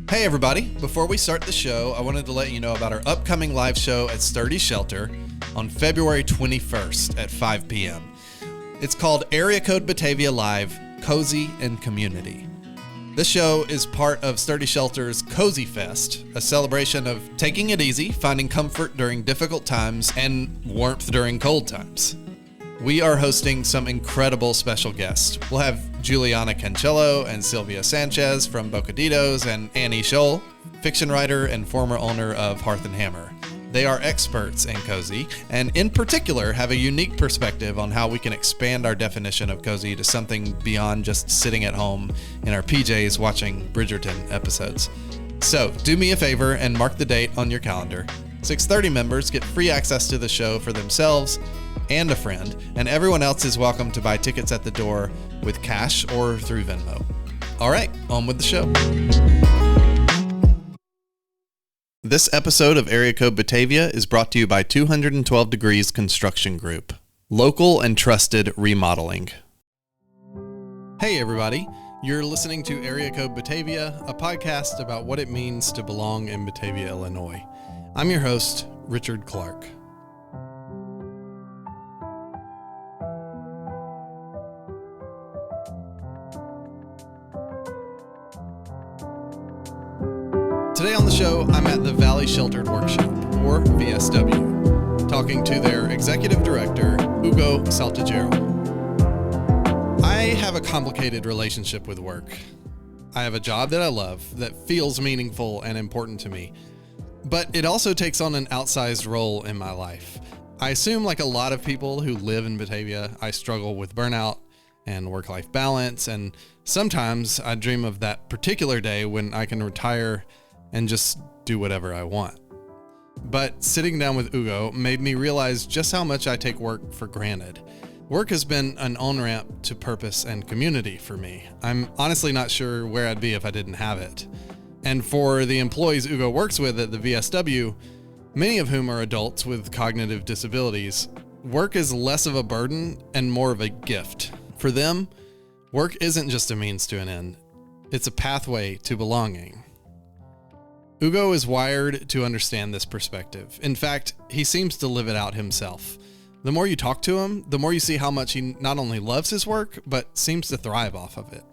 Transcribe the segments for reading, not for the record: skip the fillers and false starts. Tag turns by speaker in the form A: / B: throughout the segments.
A: Hey everybody, before we start the show, I wanted to let you know about our upcoming live show at Sturdy Shelter on February 21st at 5 p.m. It's called Area Code Batavia Live, Cozy and Community. This show is part of Sturdy Shelter's Cozy Fest, a celebration of taking it easy, finding comfort during difficult times, and warmth during cold times. We are hosting some incredible special guests. We'll have Juliana Cancello and Sylvia Sanchez from Bocaditos and Annie Scholl, fiction writer and former owner of Hearth and Hammer. They are experts in cozy, and in particular have a unique perspective on how we can expand our definition of cozy to something beyond just sitting at home in our PJs watching Bridgerton episodes. So do me a favor and mark the date on your calendar. 630 members get free access to the show for themselves and a friend, and everyone else is welcome to buy tickets at the door with cash or through Venmo. All right, on with the show. This episode of Area Code Batavia is brought to you by 212 Degrees Construction Group, local and trusted remodeling. Hey everybody, you're listening to Area Code Batavia, a podcast about what it means to belong in Batavia, Illinois. I'm your host, Richard Clark. Today on the show, I'm at the Valley Sheltered Workshop, or VSW, talking to their executive director, Hugo Saltijeral. I have a complicated relationship with work. I have a job that I love, that feels meaningful and important to me, but it also takes on an outsized role in my life. I assume, like a lot of people who live in Batavia, I struggle with burnout and work-life balance, and sometimes I dream of that particular day when I can retire and just do whatever I want. But sitting down with Hugo made me realize just how much I take work for granted. Work has been an on-ramp to purpose and community for me. I'm honestly not sure where I'd be if I didn't have it. And for the employees Hugo works with at the VSW, many of whom are adults with cognitive disabilities, work is less of a burden and more of a gift. For them, work isn't just a means to an end. It's a pathway to belonging. Hugo is wired to understand this perspective. In fact, he seems to live it out himself. The more you talk to him, the more you see how much he not only loves his work, but seems to thrive off of it.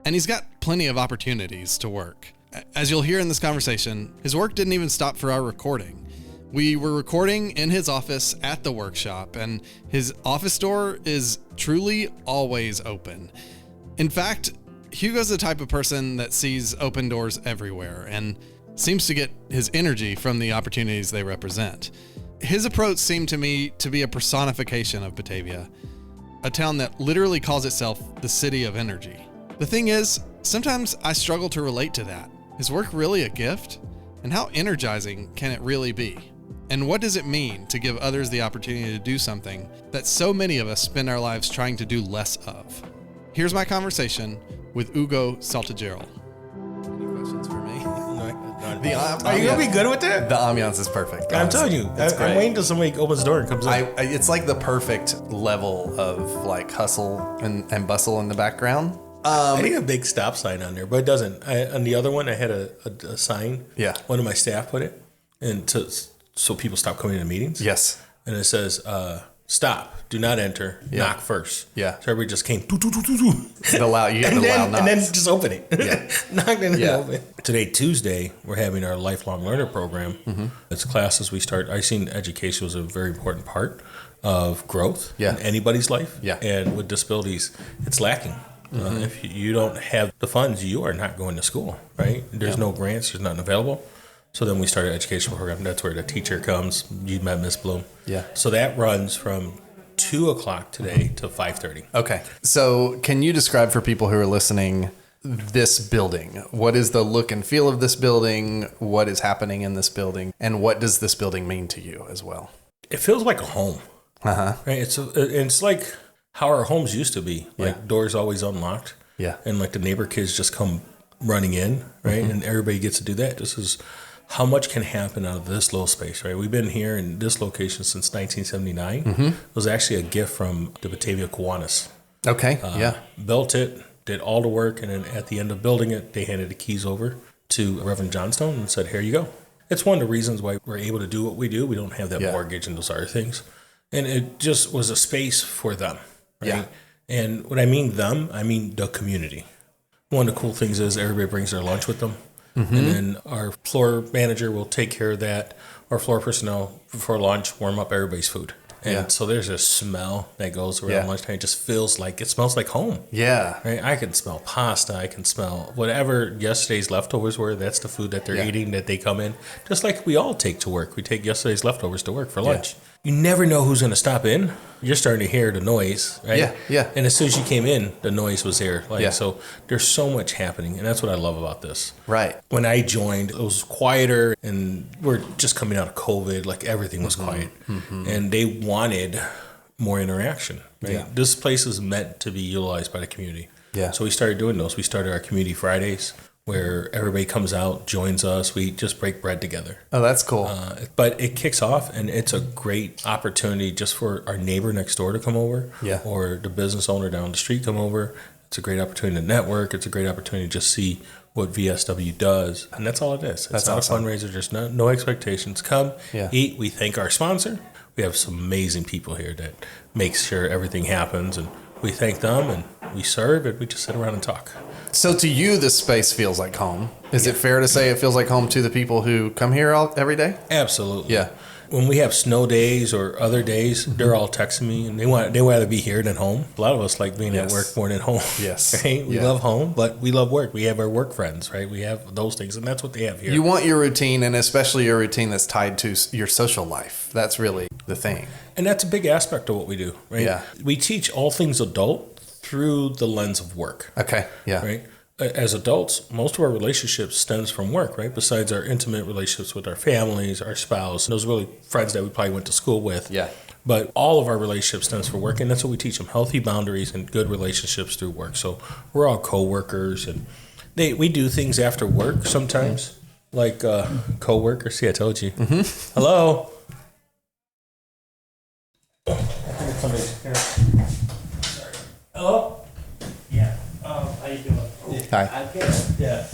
A: And he's got plenty of opportunities to work. As you'll hear in this conversation, his work didn't even stop for our recording. We were recording in his office at the workshop, and his office door is truly always open. In fact, Hugo's the type of person that sees open doors everywhere and seems to get his energy from the opportunities they represent. His approach seemed to me to be a personification of Batavia, a town that literally calls itself the city of energy. The thing is, sometimes I struggle to relate to that. Is work really a gift? And how energizing can it really be? And what does it mean to give others the opportunity to do something that so many of us spend our lives trying to do less of? Here's my conversation with Hugo Saltijeral. Any questions for me?
B: Are you going to be good with that?
A: The ambiance is perfect.
B: I'm telling you. I'm waiting until somebody opens the door and comes in.
A: It's like the perfect level of like hustle and bustle in the background.
B: I need a big stop sign on there, but it doesn't. On the other one, I had a sign.
A: Yeah.
B: One of my staff put it, and so people stop coming to meetings.
A: Yes.
B: And it says, stop, do not enter, knock first.
A: Yeah.
B: So everybody just came,
A: You get the loud knocks.
B: and then just open it.
A: Yeah.
B: Knock and then open. Today, Tuesday, we're having our lifelong learner program. Mm-hmm. It's classes we start. I seen education was a very important part of growth in anybody's life.
A: Yeah.
B: And with disabilities, it's lacking. Mm-hmm. If you don't have the funds, you are not going to school, right? There's no grants, there's nothing available. So then we started an education program. That's where the teacher comes. You met Miss Bloom.
A: Yeah.
B: So that runs from 2 o'clock today to 5:30.
A: Okay. So can you describe for people who are listening this building? What is the look and feel of this building? What is happening in this building? And what does this building mean to you as well?
B: It feels like a home. Uh-huh. Right? It's like how our homes used to be. Like doors always unlocked.
A: Yeah.
B: And like the neighbor kids just come running in, right? Mm-hmm. And everybody gets to do that. This is how much can happen out of this little space, right? We've been here in this location since 1979. Mm-hmm. It was actually a gift from the Batavia Kiwanis.
A: Okay,
B: Built it, did all the work, and then at the end of building it, they handed the keys over to Reverend Johnstone and said, here you go. It's one of the reasons why we're able to do what we do. We don't have that mortgage and those other things. And it just was a space for them. Right? Yeah. And when I mean them, I mean the community. One of the cool things is everybody brings their lunch with them. And then our floor manager will take care of that. Our floor personnel before lunch warm up everybody's food. And so there's a smell that goes around lunchtime. It just feels like, it smells like home. Yeah. Right? I can smell pasta. I can smell whatever yesterday's leftovers were. That's the food that they're eating, that they come in. Just like we all take to work. We take yesterday's leftovers to work for lunch. You never know who's going to stop in. You're starting to hear the noise, right? Yeah. And as soon as you came in, the noise was there. So there's so much happening, and that's what I love about this. Right. When I joined, it was quieter, and we're just coming out of COVID, like everything was quiet. And they wanted more interaction, right? Yeah. This place is meant to be utilized by the community. Yeah. So we started doing those. We started our Community Fridays, where everybody comes out, joins us. We just break bread together. Oh, that's cool. But it kicks off, and it's a great opportunity just for our neighbor next door to come over, or the business owner down the street come over. It's a great opportunity to network. It's a great opportunity to just see what VSW does, and that's all it is. It's not awesome. A fundraiser, just no expectations. Come, eat. We thank our sponsor. We have some amazing people here that make sure everything happens, and we thank them, and we serve, and we just sit around and talk. So to you, this space feels like home. Is it fair to say it feels like home to the people who come here every day? Absolutely. Yeah. When we have snow days or other days, they're all texting me, and they rather be here than home. A lot of us like being at work more than home. Yes. Right? We love home, but we love work. We have our work friends, right? We have those things, and that's what they have here. You want your routine, and especially your routine that's tied to your social life. That's really the thing. And that's a big aspect of what we do, right? Yeah. We teach all things adult through the lens of work. Okay. Yeah. Right. As adults, most of our relationships stems from work, right? Besides our intimate relationships with our families, our spouse, those really friends that we probably went to school with. Yeah. But all of our relationships stems from work, and that's what we teach them: healthy boundaries and good relationships through work. So we're all co-workers, and we do things after work sometimes, like co-workers. See, I told you. Hello. I think somebody's here. Sorry. Hello. Yeah. How you doing? Hi. I can't. Yeah.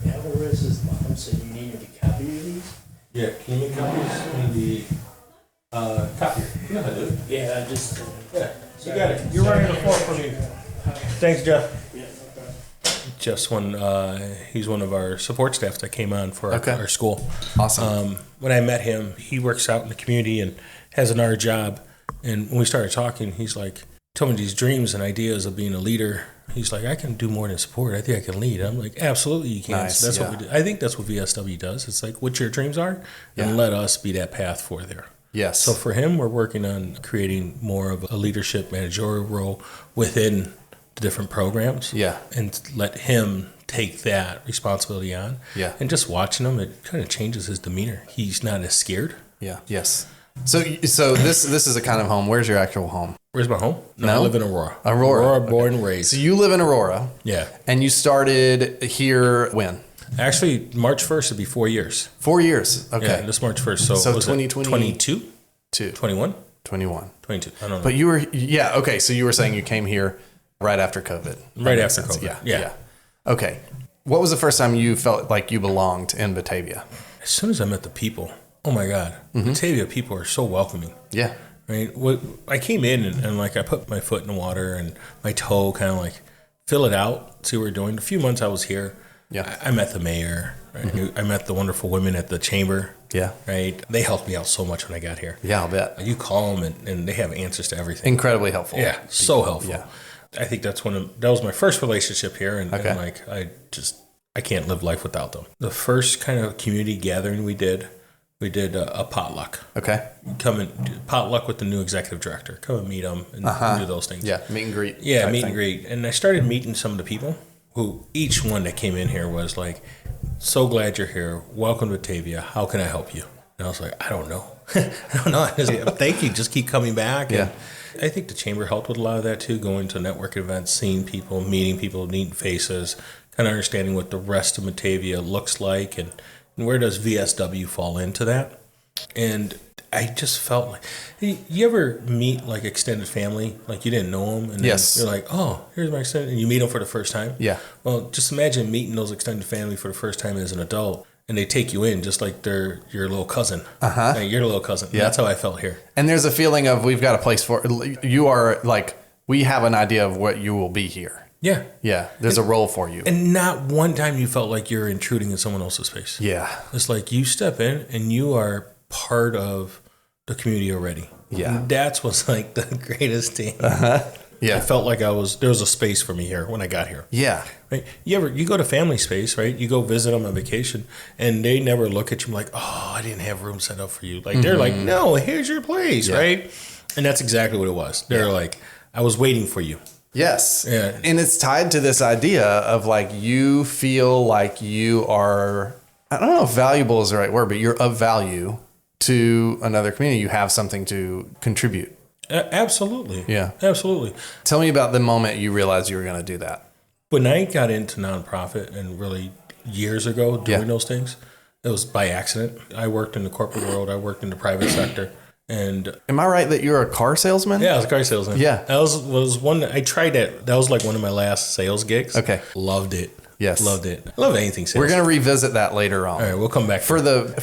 B: Yeah, where is this mom? So you need a copy of these? Yeah. Can you make copies in the copier? You know how to do it. Yeah, I just. Yeah. So you got it. You're running the floor for me. Thanks, Jeff. Yeah. Jeff's he's one of our support staff that came on for our school. Awesome. When I met him, he works out in the community and has another job. And when we started talking, he's like, told me these dreams and ideas of being a leader. He's like, I can do more than support. I think I can lead. I'm like, absolutely you can. Nice, so that's what we do. I think that's what VSW does. It's like what your dreams are, and let us be that path for there. Yes. So for him, we're working on creating more of a leadership managerial role within the different programs. Yeah. And let him take that responsibility on. Yeah. And just watching him, it kind of changes his demeanor. He's not as scared. Yeah. Yes. So this is a kind of home. Where's your actual home? Where's my home? No, I live in Aurora. Aurora, born and raised. So you live in Aurora. Yeah. And you started here when? Actually, March 1st would be 4 years. 4 years. Okay. Yeah, this March 1st. So 2020. 22? 21? 21. 22. I don't know. But you were, okay. So you were saying you came here right after COVID. Right after COVID. Yeah. Okay. What was the first time you felt like you belonged in Batavia? As soon as I met the people. Oh my God. Batavia people are so welcoming. Yeah. Right. I came in and like I put my foot in the water and my toe kind of like fill it out, see what we're doing. A few months I was here. Yeah. I met the mayor. Right? I met the wonderful women at the chamber. Yeah. Right. They helped me out so much when I got here. Yeah, I'll bet. You call them and they have answers to everything. Incredibly helpful. Yeah. People. So helpful. Yeah. I think that was my first relationship here, and like I can't live life without them. The first kind of community gathering we did a potluck. Okay. Come and potluck with the new executive director. Come and meet them and do those things. Yeah, meet and greet. Yeah, meet and greet. And I started meeting some of the people who each one that came in here was like, so glad you're here. Welcome to Batavia. How can I help you? And I was like, I don't know. I don't know. Thank you. Just keep coming back. Yeah. And I think the chamber helped with a lot of that too, going to network events, seeing people, meeting people, neat faces, kind of understanding what the rest of Batavia looks like and where does VSW fall into that? And I just felt like, you ever meet like extended family, like you didn't know them, and then you're like, oh, here's my extended, and you meet them for the first time.
A: Yeah.
B: Well, just imagine meeting those extended family for the first time as an adult, and they take you in just like they're your little cousin. Like, you're a little cousin. Yeah. That's how I felt here.
A: And there's a feeling of we've got a place for you. Are like, we have an idea of what you will be here.
B: Yeah.
A: Yeah. There's a role for you.
B: And not one time you felt like you're intruding in someone else's space.
A: Yeah.
B: It's like you step in and you are part of the community already.
A: Yeah.
B: And that's what's like the greatest thing.
A: Yeah.
B: I felt like there was a space for me here when I got here.
A: Yeah.
B: Right. You go to family space, right? You go visit them on vacation, and they never look at you like, oh, I didn't have room set up for you. Like, they're like, no, here's your place, right? And that's exactly what it was. They're like, I was waiting for you.
A: Yes.
B: Yeah.
A: And it's tied to this idea of like, you feel like you are, I don't know if valuable is the right word, but you're of value to another community. You have something to contribute.
B: Absolutely.
A: Yeah.
B: Absolutely.
A: Tell me about the moment you realized you were going to do that.
B: When I got into nonprofit and really years ago doing those things, it was by accident. I worked in the corporate world. I worked in the private sector. And
A: am I right that you're a car salesman?
B: Yeah, I was a car salesman.
A: Yeah.
B: That was one I tried that. That was like one of my last sales gigs.
A: Okay.
B: Loved it.
A: Yes.
B: Loved it. I love anything sales.
A: We're going to revisit that later on.
B: All right, we'll come back.
A: For the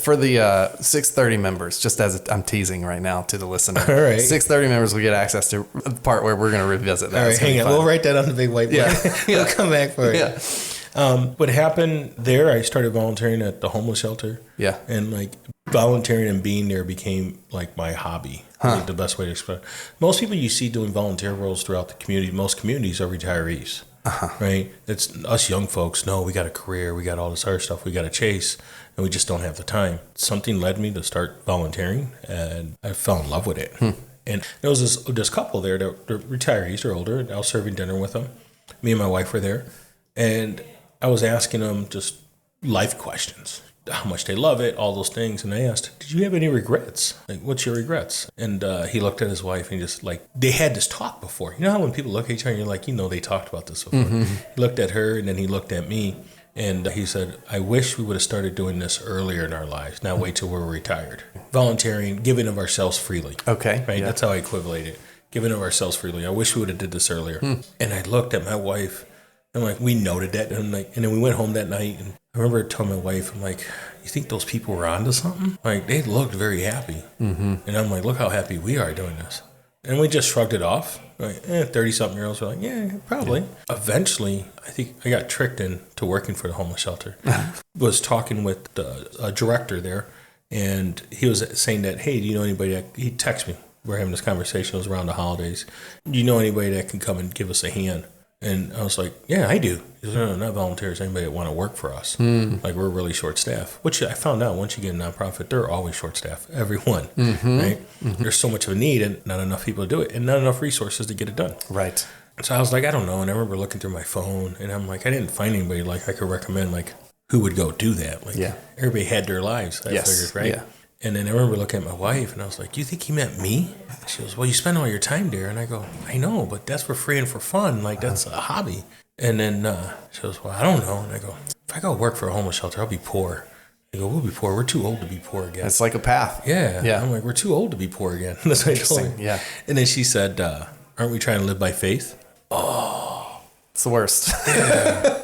A: 630 members, just as I'm teasing right now to the listener.
B: All right. 630
A: members will get access to the part where we're going to revisit that.
B: All right, hang on. We'll write that on the big whiteboard.
A: Yeah.
B: We'll come back for it.
A: Yeah.
B: What happened there, I started volunteering at the homeless shelter.
A: Yeah.
B: And like volunteering and being there became like my hobby. Like the best way to explain it. Most people you see doing volunteer roles throughout the community, most communities are retirees. Right? It's us young folks. No, we got a career. We got all this other stuff we got to chase, and we just don't have the time. Something led me to start volunteering, and I fell in love with it. And there was this couple there. They're retirees. They're older. And I was serving dinner with them. Me and my wife were there, and I was asking them just life questions. How much they love it, all those things. And I asked, did you have any regrets? Like, what's your regrets? And he looked at his wife and just like, they had this talk before. You know how when people look at each other, you're like, they talked about this before. He looked at her and then he looked at me and he said, I wish we would have started doing this earlier in our lives, not wait till we're retired. Volunteering, giving of ourselves freely.
A: Okay.
B: Right?
A: Yeah.
B: That's how I equate it. Giving of ourselves freely. I wish we would have did this earlier. And I looked at my wife and like, we noted that. And then we went home that night and I remember telling my wife, I'm like, you think those people were onto something? Like, they looked very happy. And I'm like, look how happy we are doing this. And we just shrugged it off. Like, 30-something-year-olds were like, yeah, probably. Yeah. Eventually, I think I got tricked into working for the homeless shelter. Was talking with a director there, and he was saying that, hey, do you know anybody that... He texted me. We're having this conversation. It was around the holidays. Do you know anybody that can come and give us a hand? And I was like, yeah, I do. He said, no, not volunteers, anybody that want to work for us. Like, we're really short-staffed. Which I found out, once you get a nonprofit, they're always short-staffed. Everyone, right? There's so much of a need and not enough people to do it and not enough resources to get it done.
A: Right.
B: So I was like, I don't know. And I remember looking through my phone, and I'm like, I didn't find anybody like I could recommend, like, who would go do that. Like, everybody had their lives, I figured, right? Yeah. And then I remember looking at my wife, and I was like, you think he meant me? She goes, well, you spend all your time there. And I go, I know, but that's for free and for fun. Like, that's a hobby. And then she goes, well, I don't know. And I go, if I go work for a homeless shelter, I'll be poor. They go, we'll be poor. We're too old to be poor again.
A: It's like a path.
B: Yeah. I'm like, we're too old to be poor again. That's what I told her.
A: Yeah.
B: And then she said, aren't we trying to live by faith?
A: Oh, it's the worst.
B: Yeah.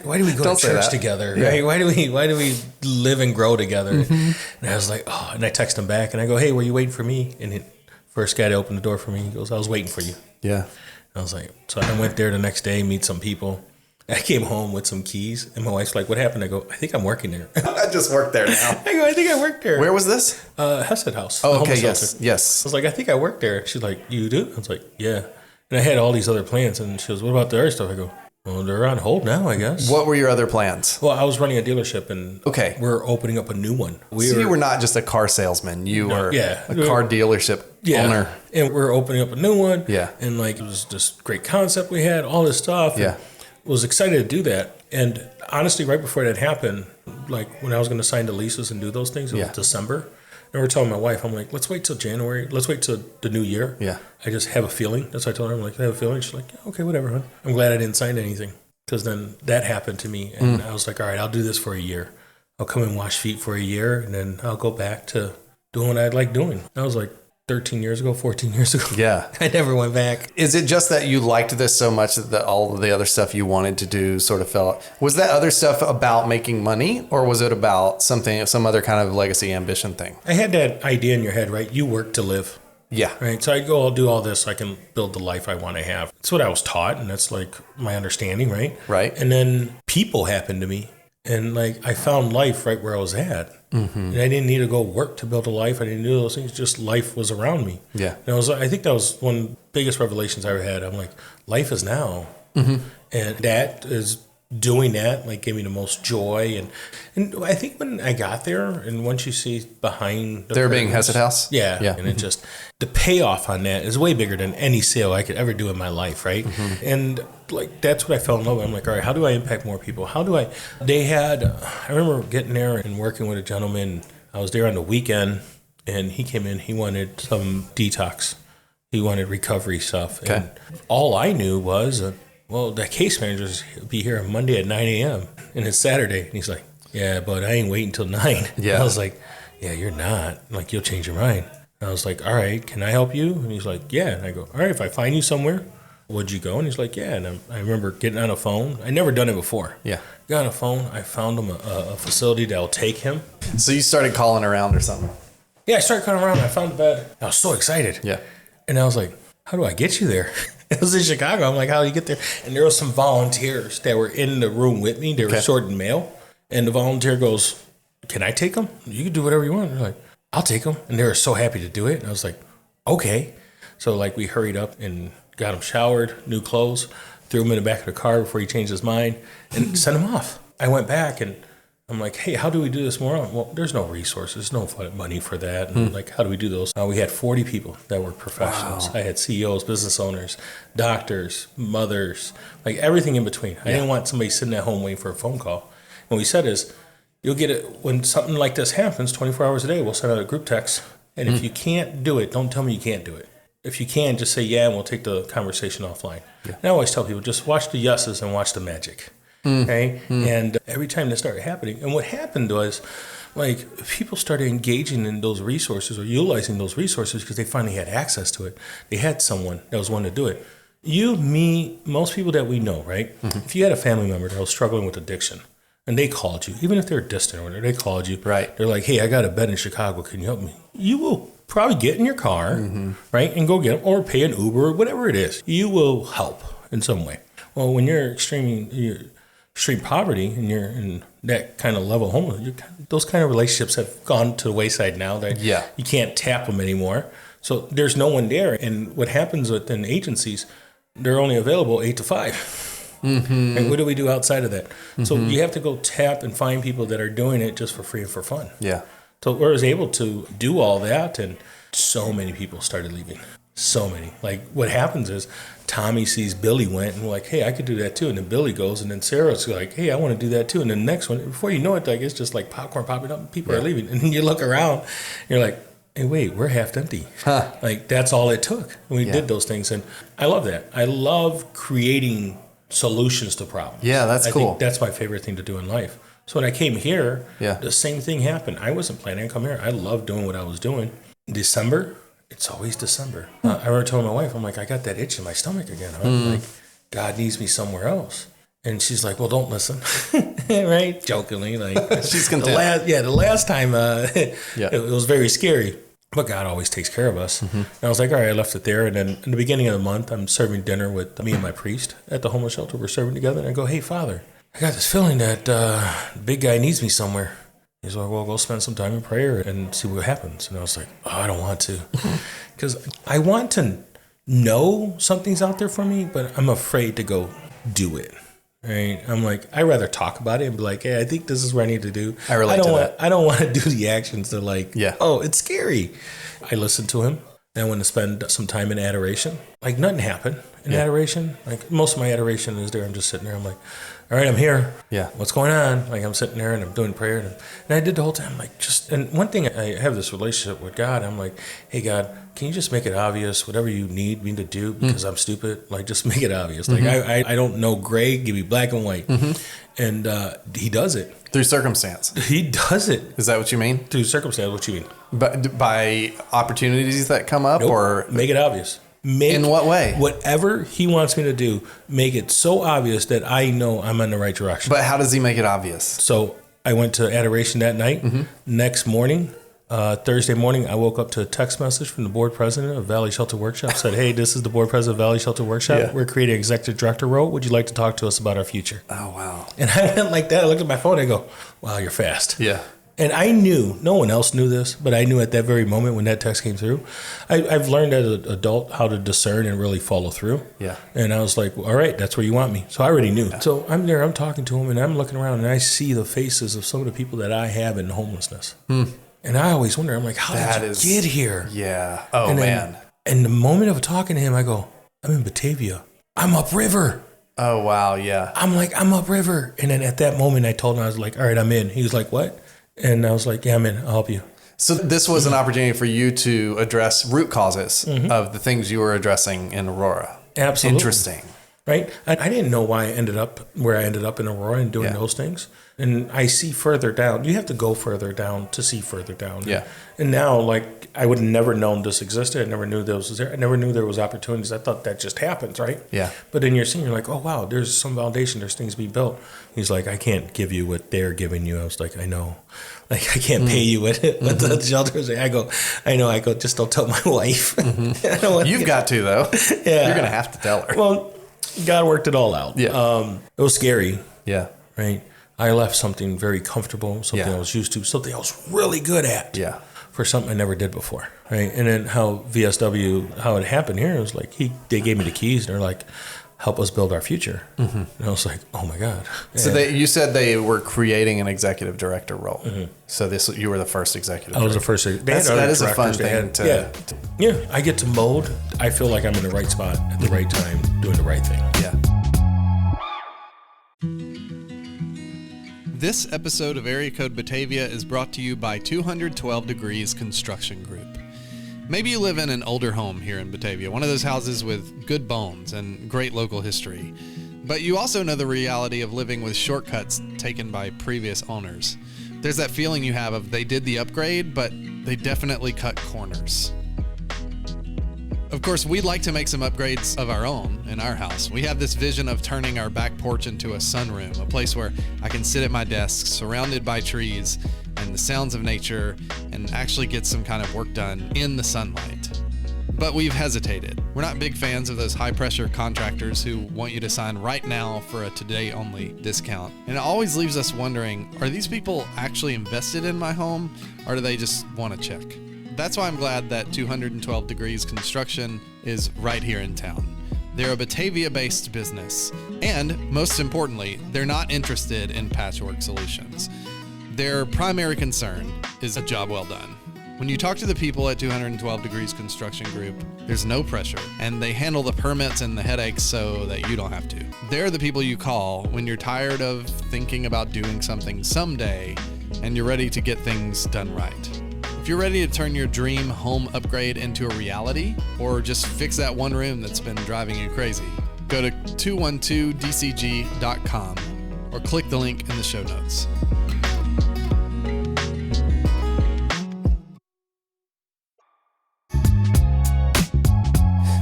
B: Why do we go to church together? Yeah. Right? Why do we live and grow together? And I was like, oh, and I text him back and I go, hey, were you waiting for me? And the first guy to open the door for me, he goes, I was waiting for you.
A: Yeah.
B: I was like, so I went there the next day, meet some people. I came home with some keys and my wife's like, what happened? I go, I think I'm working there.
A: I just worked there now.
B: I go, I think I worked there.
A: Where was this?
B: Hesed House.
A: Oh, okay. Yes.
B: I was like, I think I worked there. She's like, you do? I was like, yeah. And I had all these other plans and she goes, what about the other stuff? I go, well, they're on hold now, I guess.
A: What were your other plans?
B: Well, I was running a dealership, and we're opening up a new one.
A: You were not just a car salesman. You were a car dealership owner.
B: And we're opening up a new one.
A: Yeah.
B: And, like, it was this great concept we had, all this stuff.
A: Yeah.
B: Was excited to do that. And, honestly, right before that happened, like, when I was going to sign the leases and do those things, it was December. And we're telling my wife, I'm like, let's wait till January. Let's wait till the new year.
A: Yeah.
B: I just have a feeling. That's what I told her. I'm like, I have a feeling. She's like, yeah, okay, whatever, hon. I'm glad I didn't sign anything. Because then that happened to me. And I was like, all right, I'll do this for a year. I'll come and wash feet for a year. And then I'll go back to doing what I like doing. That was like 13 years ago, 14 years ago.
A: Yeah.
B: I never went back.
A: Is it just that you liked this so much that all of the other stuff you wanted to do sort of fell? Was that other stuff about making money, or was it about some other kind of legacy ambition thing?
B: I had that idea in your head, right? You work to live.
A: Yeah.
B: Right. So I'll do all this so I can build the life I want to have. That's what I was taught. And that's like my understanding. Right.
A: Right.
B: And then people happened to me. And like I found life right where I was at. Mm-hmm. And I didn't need to go work to build a life. I didn't do those things. Just life was around me.
A: Yeah.
B: And I think that was one of the biggest revelations I ever had. I'm like, life is now.
A: Mm-hmm.
B: And that is doing that, like, gave me the most joy. And I think when I got there, and once you see behind the
A: there being Hesed House.
B: Yeah. And it just, the payoff on that is way bigger than any sale I could ever do in my life, right? Mm-hmm. And like, that's what I fell in love with. I'm like, all right, how do I impact more people? I remember getting there and working with a gentleman. I was there on the weekend, and he came in, he wanted some detox. He wanted recovery stuff.
A: Okay.
B: And all I knew was, well, the case managers be here on Monday at 9 a.m. and it's Saturday. And he's like, yeah, but I ain't waiting until 9.
A: Yeah.
B: And I was like, yeah, you're not. Like, you'll change your mind. And I was like, all right, can I help you? And he's like, yeah. And I go, all right, if I find you somewhere, would you go? And he's like, yeah. And I remember getting on a phone. I never done it before.
A: Yeah.
B: Got on a phone. I found him a facility that will take him.
A: So you started calling around or something?
B: Yeah, I started calling around. I found the bed. I was so excited.
A: Yeah.
B: And I was like, how do I get you there? It was in Chicago. I'm like, how do you get there? And there were some volunteers that were in the room with me. They were sorting mail. And the volunteer goes, can I take them? You can do whatever you want. They're like, I'll take them. And they were so happy to do it. And I was like, okay. So like we hurried up and got him showered, new clothes, threw him in the back of the car before he changed his mind, and sent him off. I went back and I'm like, hey, how do we do this more? Well, there's no resources, no money for that. And like, how do we do those? We had 40 people that were professionals. Wow. I had CEOs, business owners, doctors, mothers, like everything in between. Yeah. I didn't want somebody sitting at home waiting for a phone call. And what we said is, you'll get it when something like this happens 24 hours a day. We'll send out a group text. And if you can't do it, don't tell me you can't do it. If you can, just say yeah, and we'll take the conversation offline. Yeah. And I always tell people, just watch the yeses and watch the magic. Okay? And every time this started happening, and what happened was, like, people started engaging in those resources or utilizing those resources because they finally had access to it. They had someone that was wanting to do it. You, me, most people that we know, right? If you had a family member that was struggling with addiction, and they called you, even if they're distant or whatever, they called you. Right. They're like, hey, I got a bed in Chicago. Can you help me? You will probably get in your car, right, and go get them, or pay an Uber, or whatever it is. You will help in some way. Well, when you're extreme poverty and you're in that kind of level of homeless, those kind of relationships have gone to the wayside now. That you can't tap them anymore. So there's no one there. And what happens within agencies, they're only available 8 to 5. And what do we do outside of that? So you have to go tap and find people that are doing it just for free and for fun. Yeah. So we was able to do all that, and so many people started leaving. So many. Like, what happens is Tommy sees Billy went, and we're like, hey, I could do that too. And then Billy goes, and then Sarah's like, hey, I want to do that too. And then the next one, before you know it, like, it's just like popcorn popping up, and people are leaving. And then you look around, and you're like, hey, wait, we're half empty. Like, that's all it took. And we did those things. And I love that. I love creating solutions to problems. Yeah, that's cool. I think that's my favorite thing to do in life. So when I came here, the same thing happened. I wasn't planning to come here. I loved doing what I was doing. December, it's always December. I remember telling my wife, I'm like, I got that itch in my stomach again. I'm like, God needs me somewhere else. And she's like, well, don't listen. Right? Jokingly. Like, she's content. The last time, it was very scary. But God always takes care of us. And I was like, all right, I left it there. And then in the beginning of the month, I'm serving dinner with me and my priest at the homeless shelter. We're serving together. And I go, hey, Father, I got this feeling that the big guy needs me somewhere. He's like, well, go spend some time in prayer and see what happens. And I was like, oh, I don't want to. Because I want to know something's out there for me, but I'm afraid to go do it. Right? I'm like, I'd rather talk about it and be like, hey, I think this is what I need to do. I relate to that. I don't want to do the actions that like, oh, it's scary. I listened to him. And I want to spend some time in adoration. Like, nothing happened. in adoration. Like most of my adoration is there. I'm just sitting there. I'm like, all right, I'm here.
A: Yeah.
B: What's going on? Like I'm sitting there and I'm doing prayer. And I did the whole time. Like and one thing, I have this relationship with God. I'm like, hey, God, can you just make it obvious, whatever you need me to do, because I'm stupid? Like, just make it obvious. Like, I don't know gray, give me black and white. And he does it.
A: Through circumstance.
B: He does it.
A: Is that what you mean?
B: Through circumstance, what you mean?
A: But by opportunities that come up?
B: Nope.
A: Or
B: make it obvious.
A: In what way?
B: Whatever he wants me to do, make it so obvious that I know I'm in the right direction.
A: But how does he make it obvious?
B: So I went to adoration that night. Next morning, Thursday morning, I woke up to a text message from the board president of Valley Shelter Workshop. Said, hey, this is the board president of Valley Shelter Workshop.
A: Yeah.
B: We're creating an executive director role. Would you like to talk to us about our future?
A: Oh, wow.
B: And I went like that. I looked at my phone. I go, wow, you're fast.
A: Yeah.
B: And I knew, no one else knew this, but I knew at that very moment when that text came through, I've learned as an adult how to discern and really follow through.
A: Yeah.
B: And I was like, all right, that's where you want me. So I already knew. Yeah. So I'm there, I'm talking to him, and I'm looking around, and I see the faces of some of the people that I have in homelessness. And I always wonder, I'm like, how did you get here?
A: Yeah. Oh,
B: and
A: man.
B: And the moment of talking to him, I go, I'm in Batavia. I'm upriver.
A: Oh, wow. Yeah.
B: I'm like, I'm upriver. And then at that moment, I told him, I was like, all right, I'm in. He was like, what? And I was like, yeah, I'm in. I'll help you.
A: So this was an opportunity for you to address root causes of the things you were addressing in Aurora.
B: Absolutely.
A: Interesting.
B: Right? I didn't know why I ended up where I ended up in Aurora and doing those things. And I see further down. You have to go further down to see further down.
A: Yeah.
B: And now, like, I would have never known this existed. I never knew this was there. I never knew there was opportunities. I thought that just happens, right?
A: Yeah.
B: But then you're seeing, you're like, oh, wow, there's some validation. There's things being built. He's like, I can't give you what they're giving you. I was like, I know. Like, I can't pay you what the shelters. I go, just don't tell my wife.
A: You've got to, though.
B: Yeah.
A: You're going to have to tell her.
B: Well, God worked it all out.
A: Yeah.
B: It was scary.
A: Yeah.
B: Right. I left something very comfortable, something I was used to, something I was really good at.
A: Yeah.
B: For something I never did before. Right. And then how VSW, how it happened here, it was like they gave me the keys and they're like, help us build our future. And I was like, oh my God.
A: So you said they were creating an executive director role. So you were the first executive director.
B: I was the first.
A: That is a fun thing to...
B: Yeah, I get to mold. I feel like I'm in the right spot at the right time, doing the right thing.
A: Yeah.
C: This episode of Area Code Batavia is brought to you by 212 Degrees Construction Group. Maybe you live in an older home here in Batavia, one of those houses with good bones and great local history. But you also know the reality of living with shortcuts taken by previous owners. There's that feeling you have of they did the upgrade, but they definitely cut corners. Of course, we'd like to make some upgrades of our own in our house. We have this vision of turning our back porch into a sunroom, a place where I can sit at my desk surrounded by trees and the sounds of nature and actually get some kind of work done in the sunlight. But we've hesitated. We're not big fans of those high-pressure contractors who want you to sign right now for a today-only discount. And it always leaves us wondering, are these people actually invested in my home, or do they just want to check? That's why I'm glad that 212 Degrees Construction is right here in town. They're a Batavia-based business, and most importantly, they're not interested in patchwork solutions. Their primary concern is a job well done. When you talk to the people at 212 Degrees Construction Group, there's no pressure, and they handle the permits and the headaches so that you don't have to. They're the people you call when you're tired of thinking about doing something someday, and you're ready to get things done right. If you're ready to turn your dream home upgrade into a reality, or just fix that one room that's been driving you crazy, go to 212dcg.com or click the link in the show notes.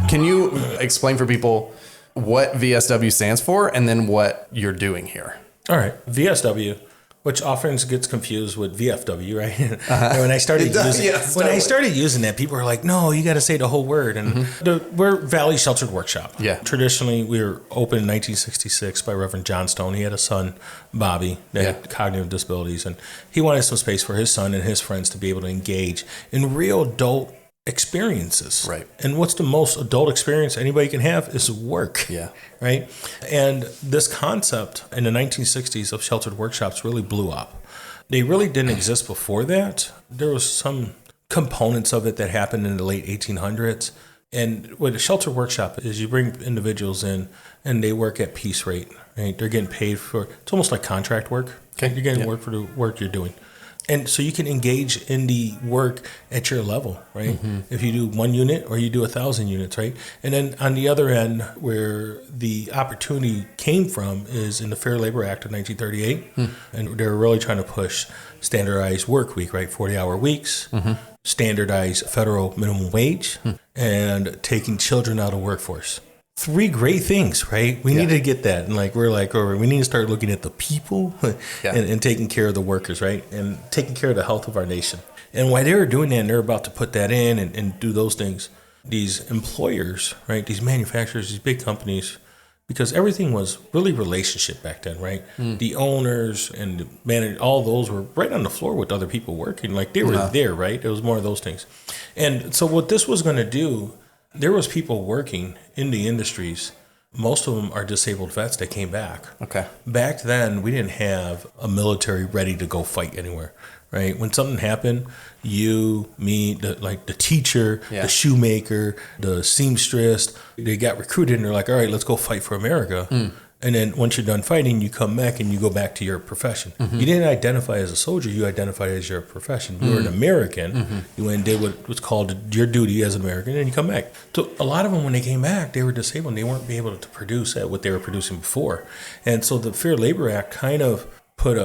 A: Can you explain for people what VSW stands for and then what you're doing here?
B: All right. VSW, which often gets confused with VFW, right? And when I started using that, people were like, "No, you got to say the whole word." And we're Valley Sheltered Workshop.
A: Yeah.
B: Traditionally, we were opened in 1966 by Reverend John Stone. He had a son, Bobby, that had cognitive disabilities, and he wanted some space for his son and his friends to be able to engage in real adult experiences.
A: Right.
B: And what's the most adult experience anybody can have is work.
A: Yeah.
B: Right. And this concept in the 1960s of sheltered workshops really blew up. They really didn't exist before that. There was some components of it that happened in the late 1800s. And what a shelter workshop is, you bring individuals in and they work at piece rate, right? They're getting paid for, it's almost like contract work.
C: Okay.
B: You're getting work for the work you're doing. And so you can engage in the work at your level, right? If you do 1 unit or you do 1,000 units, right? And then on the other end, where the opportunity came from is in the Fair Labor Act of 1938. And they were really trying to push standardized work week, right? 40-hour weeks, standardized federal minimum wage, and taking children out of workforce. 3 great things, right? We need to get that. And we're like, we need to start looking at the people and taking care of the workers, right? And taking care of the health of our nation. And while they were doing that and they're about to put that in and do those things, these employers, right? These manufacturers, these big companies, because everything was really relationship back then, right? The owners and the managers, all those were right on the floor with other people working. They were there, right? It was more of those things. And so what this was going to do, there was people working in the industries. Most of them are disabled vets that came back.
C: Okay.
B: Back then, we didn't have a military ready to go fight anywhere, right? When something happened, you, me, the teacher, the shoemaker, the seamstress, they got recruited and they're like, all right, let's go fight for America. And then once you're done fighting, you come back and you go back to your profession. You didn't identify as a soldier, you identified as your profession. You were an American. You went and did what was called your duty as an American, and you come back. So a lot of them, when they came back, they were disabled. They weren't able to produce at what they were producing before. And so the Fair Labor Act kind of put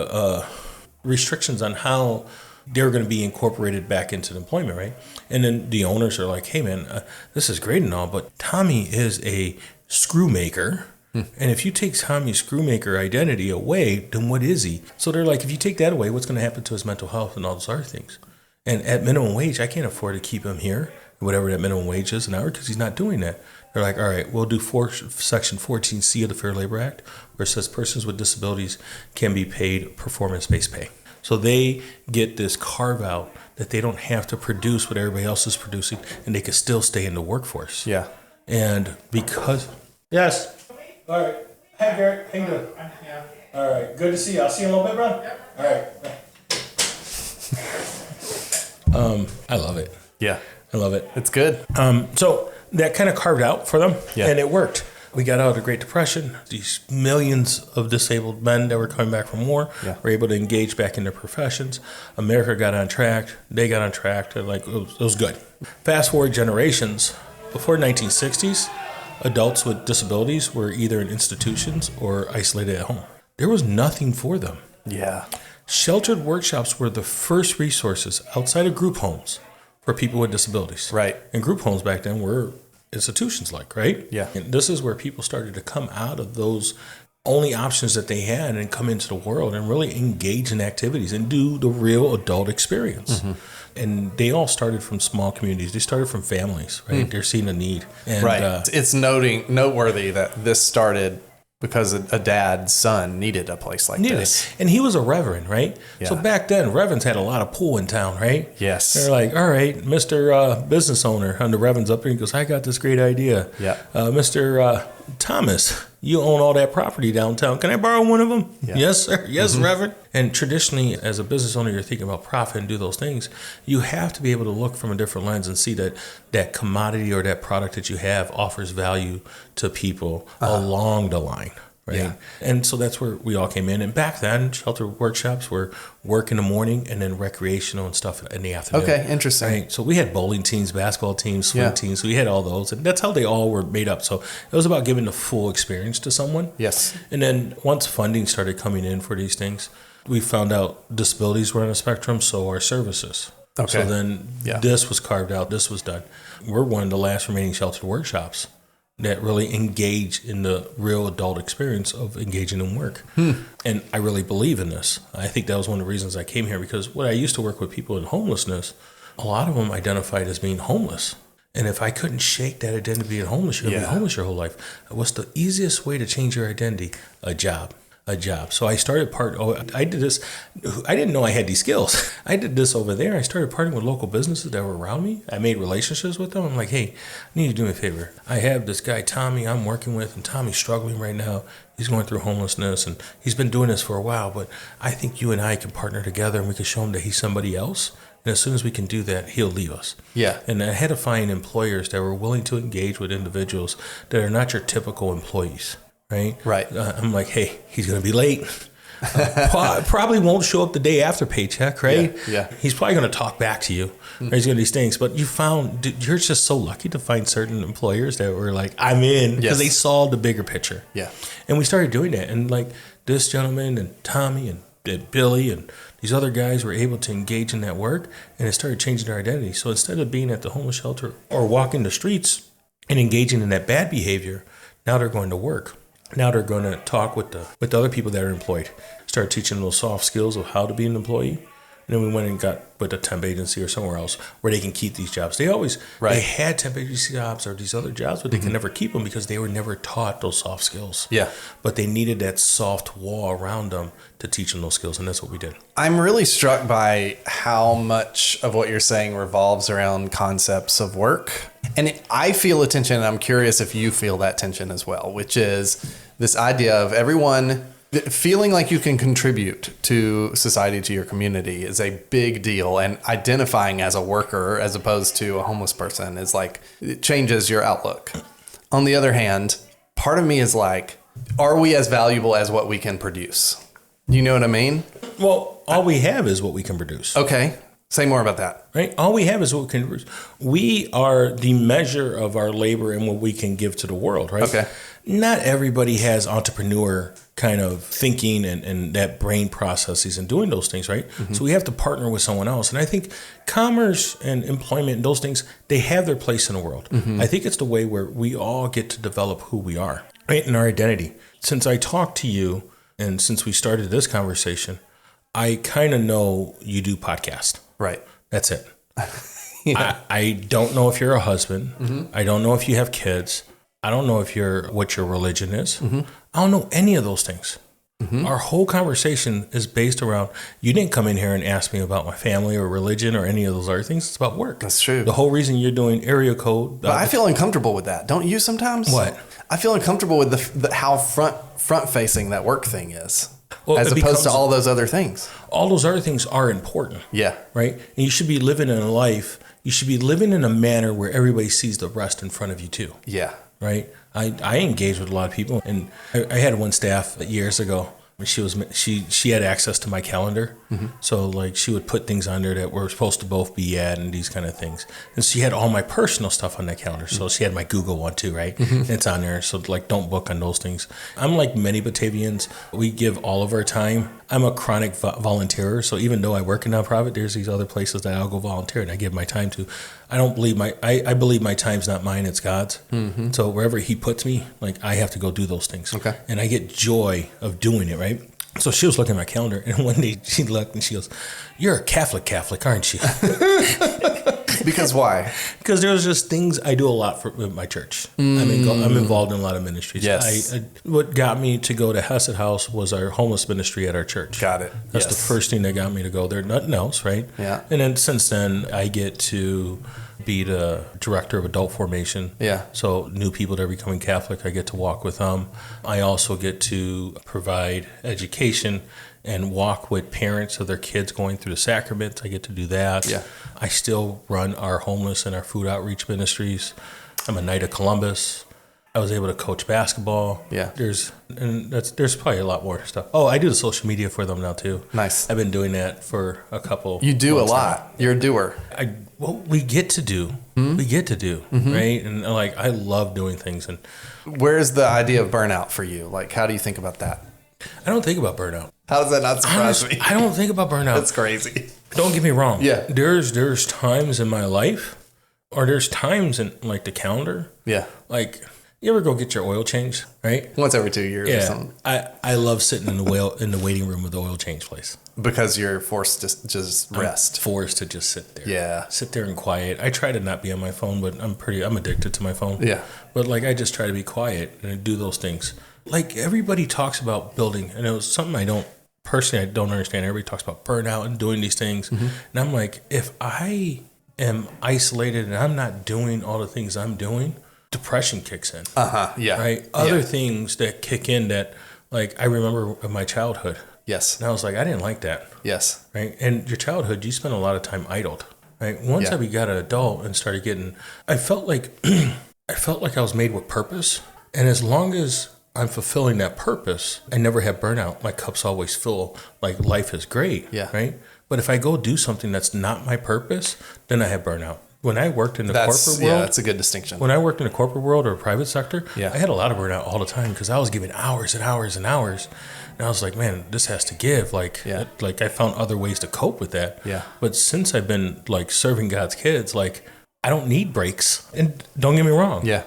B: restrictions on how they were going to be incorporated back into the employment, right? And then the owners are like, hey, man, this is great and all, but Tommy is a screw maker. And if you take Tommy's screwmaker identity away, then what is he? So they're like, if you take that away, what's going to happen to his mental health and all those other things? And at minimum wage, I can't afford to keep him here, whatever that minimum wage is an hour, because he's not doing that. They're like, all right, we'll do Section 14C of the Fair Labor Act, where it says persons with disabilities can be paid performance-based pay. So they get this carve out that they don't have to produce what everybody else is producing, and they can still stay in the workforce.
C: Yeah.
B: And because... Yes. All right. Hey, Garrett. How you doing?
D: Yeah.
B: All right. Good to see you. I'll see you in a little bit, bro.
D: Yep.
B: All right. I love it.
C: Yeah.
B: I love it.
C: It's good.
B: So that kind of carved out for them,
C: Yeah.
B: and it worked. We got out of the Great Depression. These millions of disabled men that were coming back from war were able to engage back in their professions. America got on track. They got on track. It was good. Fast forward generations. Before 1960s, adults with disabilities were either in institutions or isolated at home. There was nothing for them.
C: Yeah.
B: Sheltered workshops were the first resources outside of group homes for people with disabilities.
C: Right.
B: And group homes back then were institutions right?
C: Yeah.
B: And this is where people started to come out of those only options that they had and come into the world and really engage in activities and do the real adult experience. And they all started from small communities. They started from families, right? They're seeing a need. And,
C: Right. It's noteworthy that this started because a dad's son needed a place like this.
B: And he was a reverend, right?
C: Yeah.
B: So back then, reverends had a lot of pull in town, right?
C: Yes.
B: They're like, all right, Mr. Business owner, and the reverend's up here and goes, I got this great idea.
C: Yeah.
B: Mr. Thomas, you own all that property downtown. Can I borrow one of them?
C: Yeah.
B: Yes, sir. Yes, Reverend. And traditionally, as a business owner, you're thinking about profit and do those things. You have to be able to look from a different lens and see that that commodity or that product that you have offers value to people along the line. Right.
C: Yeah.
B: And so that's where we all came in. And back then, shelter workshops were work in the morning and then recreational and stuff in the afternoon.
C: Okay, interesting.
B: Right. So we had bowling teams, basketball teams, swim teams. So we had all those. And that's how they all were made up. So it was about giving the full experience to someone.
C: Yes.
B: And then once funding started coming in for these things, we found out disabilities were on a spectrum, so are services.
C: Okay.
B: So then this was carved out. This was done. We're one of the last remaining sheltered workshops that really engage in the real adult experience of engaging in work. And I really believe in this. I think that was one of the reasons I came here, because when I used to work with people in homelessness, a lot of them identified as being homeless. And if I couldn't shake that identity of being homeless, you're going to be homeless your whole life. What's the easiest way to change your identity? A job. So I started I did this. I didn't know I had these skills. I did this over there. I started partnering with local businesses that were around me. I made relationships with them. I'm like, hey, I need you to do me a favor. I have this guy, Tommy, I'm working with, and Tommy's struggling right now. He's going through homelessness, and he's been doing this for a while, but I think you and I can partner together, and we can show him that he's somebody else, And as soon as we can do that, he'll leave us.
C: Yeah.
B: And I had to find employers that were willing to engage with individuals that are not your typical employees, right?
C: Right.
B: I'm like, hey, he's going to be late. Probably won't show up the day after paycheck, right?
C: Yeah.
B: He's probably going to talk back to you. Or he's going to do these things. But you're just so lucky to find certain employers that were like, I'm in, because they saw the bigger picture.
C: Yeah.
B: And we started doing that. And like this gentleman and Tommy and Billy and these other guys were able to engage in that work, and it started changing their identity. So instead of being at the homeless shelter or walking the streets and engaging in that bad behavior, now they're going to work. Now they're going to talk with the other people that are employed, start teaching them those soft skills of how to be an employee. And then we went and got with a temp agency or somewhere else where they can keep these jobs. They always they had temp agency jobs or these other jobs, but they can never keep them because they were never taught those soft skills.
C: Yeah.
B: But they needed that soft wall around them to teach them those skills, and that's what we did.
C: I'm really struck by how much of what you're saying revolves around concepts of work. And I feel a tension, and I'm curious if you feel that tension as well, which is this idea of everyone feeling like you can contribute to society, to your community is a big deal. And identifying as a worker as opposed to a homeless person is like, it changes your outlook. On the other hand, part of me is like, are we as valuable as what we can produce? You know what I mean?
B: Well, all we have is what we can produce.
C: Okay. Say more about that.
B: Right? All we have is what we can produce. We are the measure of our labor and what we can give to the world, right?
C: Okay.
B: Not everybody has entrepreneur kind of thinking and that brain processes and doing those things, right? Mm-hmm. So we have to partner with someone else. And I think commerce and employment and those things, they have their place in the world. Mm-hmm. I think it's the way where we all get to develop who we are, right? And our identity. Since I talked to you and since we started this conversation, I kind of know you do podcast.
C: Right.
B: That's it. Yeah. I don't know if you're a husband. Mm-hmm. I don't know if you have kids. I don't know what your religion is. Mm-hmm. I don't know any of those things. Mm-hmm. Our whole conversation is based around, you didn't come in here and ask me about my family or religion or any of those other things. It's about work.
C: That's true.
B: The whole reason you're doing area code.
C: But I feel uncomfortable with that. Don't you sometimes?
B: What?
C: I feel uncomfortable with the how front facing that work thing is.
B: Well,
C: as opposed to all those other things.
B: All those other things are important.
C: Yeah.
B: Right? And you should be living in a life, you should be living in a manner where everybody sees the rest in front of you too.
C: Yeah.
B: Right? I engage with a lot of people, and I had one staff years ago. She had access to my calendar, mm-hmm. So like she would put things on there that we're supposed to both be at and these kind of things. And she had all my personal stuff on that calendar, so she had my Google one too, right? Mm-hmm. And it's on there, so like don't book on those things. I'm like many Batavians, we give all of our time. I'm a chronic volunteer, so even though I work in nonprofit, there's these other places that I'll go volunteer and I give my time to. I believe my time's not mine, it's God's. Mm-hmm. So wherever He puts me, like I have to go do those things.
C: Okay.
B: And I get joy of doing it, right? So she was looking at my calendar, and one day she looked and she goes, "You're a Catholic, aren't you?"
C: Because why?
B: Because there's just things I do a lot with my church. I'm involved in a lot of ministries.
C: Yes.
B: What got me to go to Hesed House was our homeless ministry at our church.
C: Got it.
B: That's the first thing that got me to go there. Nothing else, right?
C: Yeah.
B: And then since then, I get to be the director of adult formation.
C: Yeah.
B: So new people that are becoming Catholic, I get to walk with them. I also get to provide education and walk with parents of their kids going through the sacraments. I get to do that.
C: Yeah.
B: I still run our homeless and our food outreach ministries. I'm a Knight of Columbus. I was able to coach basketball.
C: Yeah.
B: There's probably a lot more stuff. Oh, I do the social media for them now too.
C: Nice.
B: I've been doing that for a couple.
C: You do a lot.
B: Now.
C: You're a doer.
B: We get to do. Mm-hmm. We get to do, mm-hmm. right? And like I love doing things. And
C: where's the idea of burnout for you? Like, how do you think about that?
B: I don't think about burnout.
C: How does that not surprise me?
B: I don't think about burnout.
C: That's crazy.
B: Don't get me wrong.
C: Yeah.
B: There's times in my life, or there's times in like the calendar.
C: Yeah.
B: Like, you ever go get your oil changed, right?
C: Once every 2 years or something.
B: I love sitting in the waiting room of the oil change place.
C: Because you're forced to just rest.
B: I'm forced to just sit there.
C: Yeah.
B: Sit there and quiet. I try to not be on my phone, but I'm addicted to my phone.
C: Yeah.
B: But like I just try to be quiet and do those things. Like everybody talks about building, and it was something I don't understand. Everybody talks about burnout and doing these things. Mm-hmm. And I'm like, if I am isolated and I'm not doing all the things I'm doing, depression kicks in.
C: Yeah.
B: Right? Other things that kick in that, like, I remember in my childhood,
C: Yes.
B: And I was like, I didn't like that.
C: Yes.
B: Right. And your childhood, you spent a lot of time idled. Right. Once I got an adult and started getting, I felt like I was made with purpose. And as long as I'm fulfilling that purpose, I never have burnout. My cup's always full. Like life is great.
C: Yeah.
B: Right. But if I go do something that's not my purpose, then I have burnout. When I worked in the corporate world.
C: Yeah, that's a good distinction.
B: When I worked in the corporate world or private sector,
C: Yeah.
B: I had a lot of burnout all the time because I was giving hours and hours and hours. And I was like, man, this has to give. Like I found other ways to cope with that.
C: Yeah.
B: But since I've been like serving God's kids, like I don't need breaks. And don't get me wrong.
C: Yeah.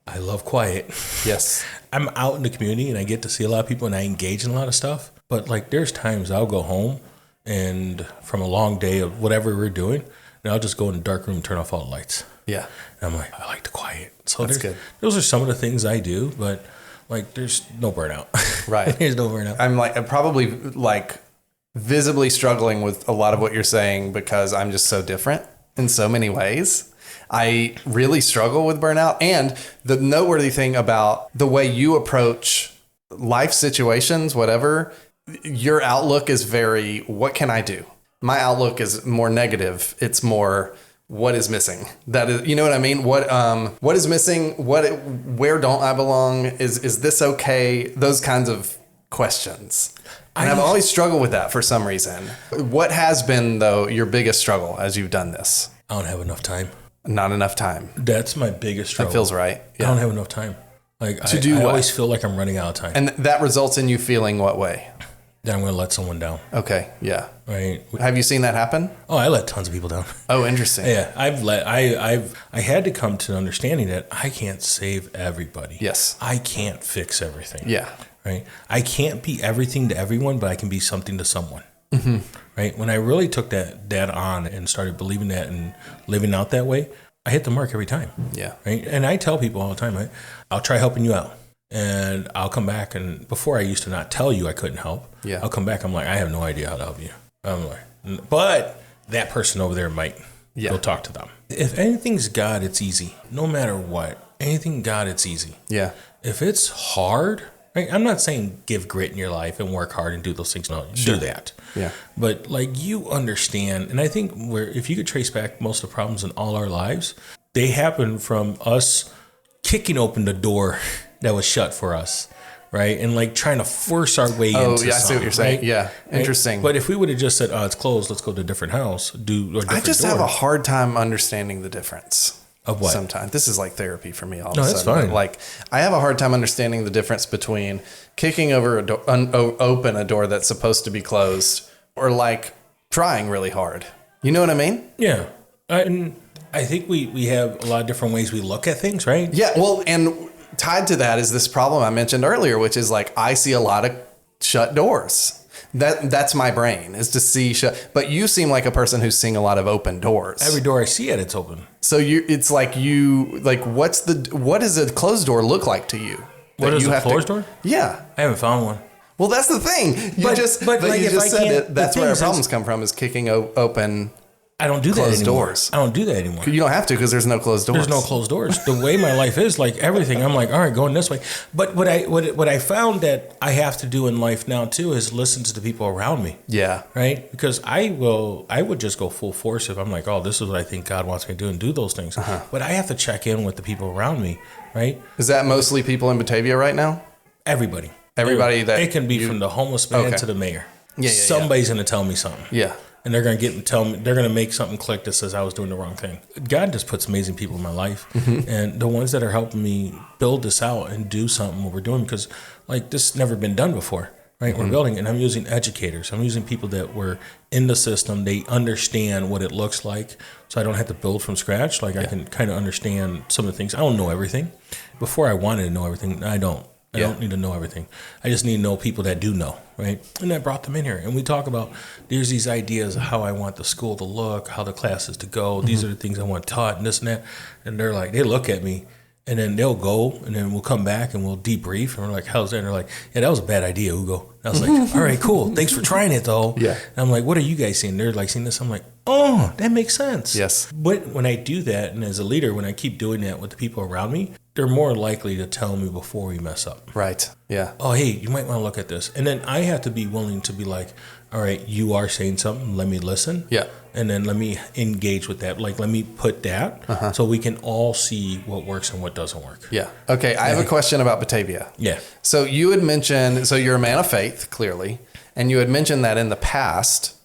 B: I love quiet.
C: Yes.
B: I'm out in the community and I get to see a lot of people and I engage in a lot of stuff. But like there's times I'll go home and from a long day of whatever we're doing, and I'll just go in the dark room and turn off all the lights.
C: Yeah.
B: And I'm like, I like the quiet. So
C: That's good.
B: Those are some of the things I do, but like there's no burnout.
C: Right.
B: There's no burnout.
C: I'm probably like visibly struggling with a lot of what you're saying because I'm just so different in so many ways. I really struggle with burnout. And the noteworthy thing about the way you approach life situations, whatever, your outlook is very, what can I do? My outlook is more negative. It's more, what is missing? That is, you know what I mean? What is missing? Where don't I belong? Is this okay? Those kinds of questions. And I've always struggled with that for some reason. What has been though your biggest struggle as you've done this?
B: I don't have enough time.
C: Not enough time.
B: That's my biggest struggle.
C: That feels right. Yeah.
B: I don't have enough time. Like
C: to do
B: I
C: what?
B: always feel like I'm running out of time.
C: And that results in you feeling what way?
B: Then I'm going to let someone down.
C: Okay. Yeah.
B: Right.
C: Have you seen that happen?
B: Oh, I let tons of people down.
C: Oh, interesting.
B: Yeah, I had to come to an understanding that I can't save everybody.
C: Yes.
B: I can't fix everything.
C: Yeah.
B: Right. I can't be everything to everyone, but I can be something to someone. Mm-hmm. Right. When I really took that on and started believing that and living out that way, I hit the mark every time.
C: Yeah.
B: Right. And I tell people all the time, I'll try helping you out. And I'll come back, and before I used to not tell you I couldn't help.
C: Yeah.
B: I'll come back. I'm like, I have no idea how to help you. I'm like, but that person over there might.
C: Yeah.
B: Go talk to them. If anything's God, it's easy. No matter what, anything God, it's easy.
C: Yeah.
B: If it's hard, right? I'm not saying give grit in your life and work hard and do those things. No,
C: Sure.
B: do that.
C: Yeah.
B: But like you understand, and I think if you could trace back most of the problems in all our lives, they happen from us kicking open the door that was shut for us, right? And like trying to force our way into something.
C: I see what you're saying.
B: Right?
C: Yeah, interesting.
B: Right? But if we would have just said, "Oh, it's closed. Let's go to a different house."
C: I just have a hard time understanding the difference
B: of what.
C: Sometimes this is like therapy for me. All
B: No,
C: of a
B: that's
C: sudden.
B: fine.
C: Like I have a hard time understanding the difference between kicking over open a door that's supposed to be closed, or like trying really hard. You know what I mean?
B: Yeah, and I think we have a lot of different ways we look at things, right?
C: Yeah. Well, and tied to that is this problem I mentioned earlier, which is like I see a lot of shut doors. That's my brain, is to see shut. But you seem like a person who's seeing a lot of open doors.
B: Every door I see it's open.
C: So it's like what does a closed door look like to you?
B: What is a closed door?
C: Yeah.
B: I haven't found one.
C: Well, that's the thing. You
B: But
C: just
B: like,
C: you
B: if
C: just
B: I
C: said
B: can't-
C: it. That's
B: the
C: where our
B: thing is,
C: problems come from, is kicking open.
B: I don't do that
C: Closed
B: anymore.
C: doors.
B: I don't do that anymore.
C: You don't have to because there's no closed doors.
B: There's no closed doors. The way my life is, like everything, I'm like, all right, going this way. But what I found that I have to do in life now too is listen to the people around me.
C: Yeah.
B: Right? Because I would just go full force if I'm like, oh, this is what I think God wants me to do and do those things. Uh-huh. But I have to check in with the people around me, right?
C: Is that mostly people in Batavia right now?
B: Everybody
C: that
B: it can be from the homeless man to the mayor. Somebody's going to tell me something.
C: Yeah.
B: And they're going to tell me, they're going to make something click that says I was doing the wrong thing. God just puts amazing people in my life. Mm-hmm. And the ones that are helping me build this out and do something what we're doing, because like this has never been done before, right? Mm-hmm. We're building, and I'm using educators. I'm using people that were in the system. They understand what it looks like. So I don't have to build from scratch. Like I can kind of understand some of the things. I don't know everything. Before I wanted to know everything, I don't. I don't need to know everything. I just need to know people that do know, right? And I brought them in here. And we talk about, there's these ideas of how I want the school to look, how the classes to go. Mm-hmm. These are the things I want taught and this and that. And they're like, they look at me and then they'll go and then we'll come back and we'll debrief. And we're like, how's that? And they're like, yeah, that was a bad idea, Hugo. And I was like, all right, cool. Thanks for trying it though.
C: Yeah.
B: And I'm like, what are you guys seeing? They're like seeing this. I'm like, oh, that makes sense.
C: Yes.
B: But when I do that, and as a leader, when I keep doing that with the people around me, they're more likely to tell me before we mess up.
C: Right. Yeah.
B: Oh, hey, you might want to look at this. And then I have to be willing to be like, all right, you are saying something. Let me listen.
C: Yeah.
B: And then let me engage with that. Like, let me put that so we can all see what works and what doesn't work.
C: Yeah. Okay. I have a question about Batavia.
B: Yeah.
C: So you had mentioned, so you're a man of faith, clearly. And you had mentioned that in the past,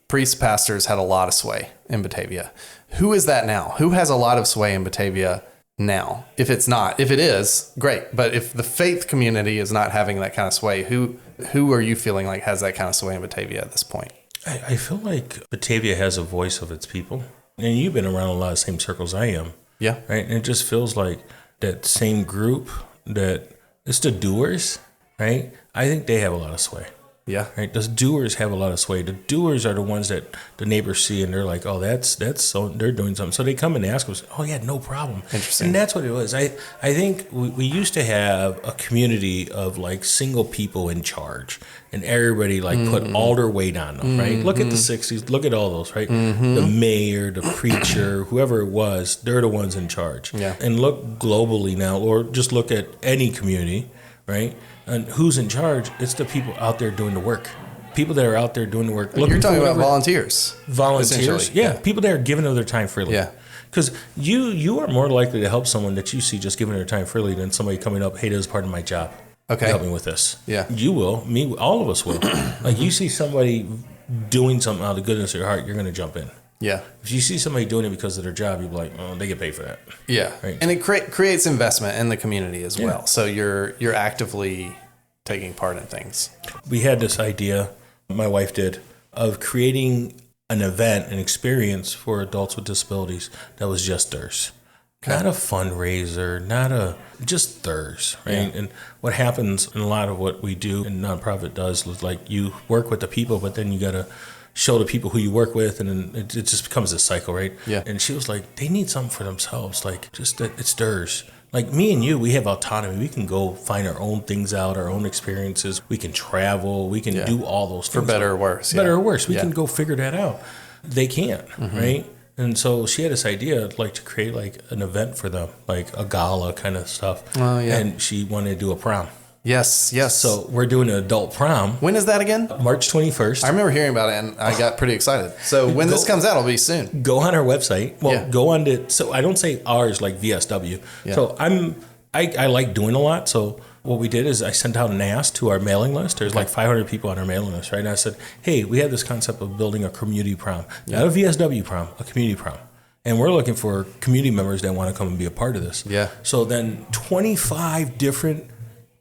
C: priests, pastors had a lot of sway in Batavia. Who is that now? Who has a lot of sway in Batavia now? If it's not, if it is, great. But if the faith community is not having that kind of sway, who are you feeling like has that kind of sway in Batavia at this point?
B: I feel like Batavia has a voice of its people. And you've been around a lot of the same circles I am.
C: Yeah.
B: Right. And it just feels like that same group that it's the doers, right? I think they have a lot of sway.
C: Yeah.
B: Right. Those doers have a lot of sway. The doers are the ones that the neighbors see and they're like, oh, that's so they're doing something. So they come and ask us, oh yeah, no problem.
C: Interesting.
B: And that's what it was. I think we used to have a community of like single people in charge and everybody like put all their weight on them, right? Look at the 60s, look at all those, right? The mayor, the preacher, whoever it was, they're the ones in charge.
C: Yeah.
B: And look globally now, or just look at any community, right? And who's in charge? It's the people out there doing the work. People that are out there doing the work.
C: You're talking about volunteers.
B: Volunteers. Yeah. People that are giving of their time freely.
C: Yeah.
B: Because you are more likely to help someone that you see just giving their time freely than somebody coming up, hey, this is part of my job.
C: Okay.
B: Help me with this.
C: Yeah.
B: You will. Me, all of us will. Like you see somebody doing something out of the goodness of your heart, you're going to jump in.
C: Yeah.
B: If you see somebody doing it because of their job, you're like, oh, they get paid for that.
C: Yeah.
B: Right.
C: And it creates investment in the community as well. So you're actively taking part in things.
B: We had this idea, my wife did, of creating an event, an experience for adults with disabilities that was just theirs. Okay. Not a fundraiser, just theirs, right? Yeah. And what happens in a lot of what we do and nonprofit does is like you work with the people, but then you got to show the people who you work with, and then it just becomes a cycle, right?
C: Yeah.
B: And she was like, they need something for themselves, like just that it's theirs. Like me and you, we have autonomy. We can go find our own things out, our own experiences. We can travel. We can do all those things.
C: For better or worse.
B: Better or worse. We can go figure that out. They can't, right? And so she had this idea, like to create like an event for them, like a gala kind of stuff.
C: Oh, yeah.
B: And she wanted to do a prom.
C: Yes.
B: So we're doing an adult prom.
C: When is that again?
B: March 21st.
C: I remember hearing about it and I got pretty excited. So when this comes out, it'll be soon.
B: Go on our website. Well, go on to, so I don't say ours like VSW. Yeah. So I like doing a lot. So what we did is I sent out an ask to our mailing list. There's like 500 people on our mailing list, right? And I said, hey, we have this concept of building a community prom, not a VSW prom, a community prom. And we're looking for community members that want to come and be a part of this.
C: Yeah.
B: So then 25 different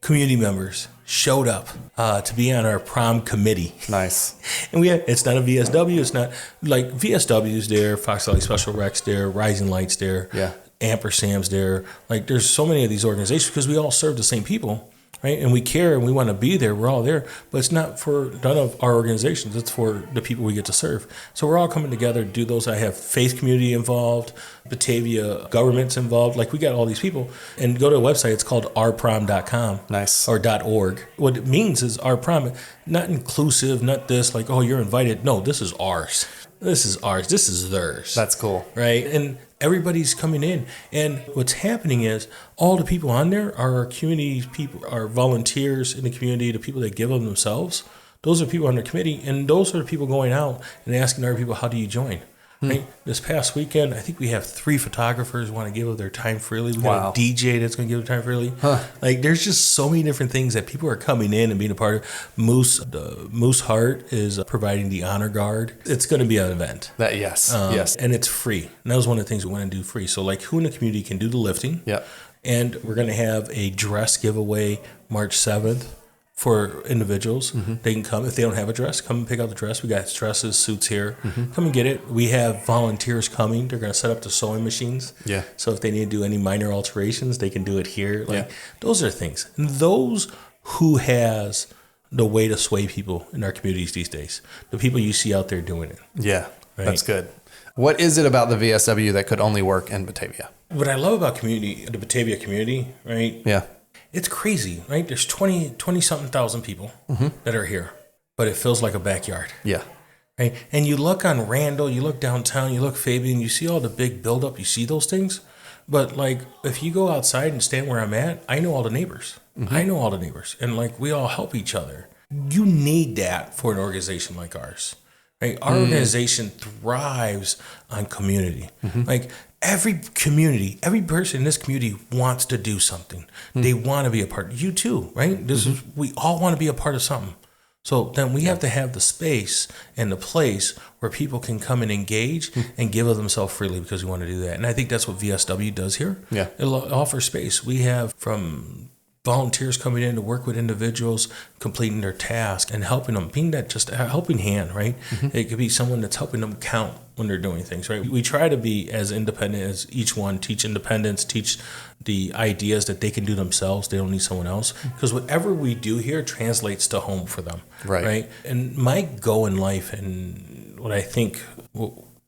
B: community members showed up to be on our prom committee.
C: Nice.
B: And it's not a VSW. It's not like VSW's there, Fox Valley Special Rec's there, Rising Light's there.
C: Yeah.
B: Ampersand's there. Like there's so many of these organizations because we all serve the same people, right? And we care and we want to be there. We're all there, but it's not for none of our organizations. It's for the people we get to serve. So we're all coming together to do those. I have faith community involved, Batavia government's involved. Like we got all these people. And go to a website. It's called ourprom.com.
C: Nice.
B: Or .org. What it means is our prom, not inclusive, not this like, oh, you're invited. No, this is ours. This is ours. This is theirs.
C: That's cool.
B: Right? And everybody's coming in. And what's happening is all the people on there are our community people, our volunteers in the community, the people that give of themselves. Those are people on the committee. And those are the people going out and asking other people, how do you join? Right? This past weekend, I think we have 3 photographers who want to give of their time freely. We got a DJ that's going to give their time freely. Like there's just so many different things that people are coming in and being a part of. Moose Heart is providing the honor guard. It's going to be an event.
C: Yes.
B: And it's free. And that was one of the things we want to do free. So like who in the community can do the lifting.
C: Yep.
B: And we're going to have a dress giveaway March 7th. For individuals, they can come. If they don't have a dress, come and pick out the dress. We got dresses, suits here. Come and get it. We have volunteers coming. They're going to set up the sewing machines.
C: Yeah.
B: So if they need to do any minor alterations, they can do it here. Like those are things. And those who has the way to sway people in our communities these days, the people you see out there doing it.
C: Yeah,
B: right?
C: That's good. What is it about the VSW that could only work in Batavia?
B: What I love about the Batavia community, right?
C: Yeah.
B: It's crazy, right? There's 20-something thousand people that are here, but it feels like a backyard.
C: Yeah.
B: Right? And you look on Randall, you look downtown, you look Fabian, you see all the big buildup, you see those things, But like, if you go outside and stand where I'm at, I know all the neighbors. I know all the neighbors, and like we all help each other. You need that for an organization like ours, right? Our organization thrives on community. Like every community, every person in this community wants to do something. They want to be a part. You too, right? This is, we all want to be a part of something. So then we have to have the space and the place where people can come and engage and give of themselves freely because we want to do that. And I think that's what VSW does here. Yeah. It offers space. We have from volunteers coming in to work with individuals, completing their task and helping them, being that just a helping hand, right? It could be someone that's helping them count when they're doing things, right? We try to be as independent as each one, teach independence, teach the ideas that they can do themselves. They don't need someone else. Because whatever we do here translates to home for them, right? And my goal in life and what I think,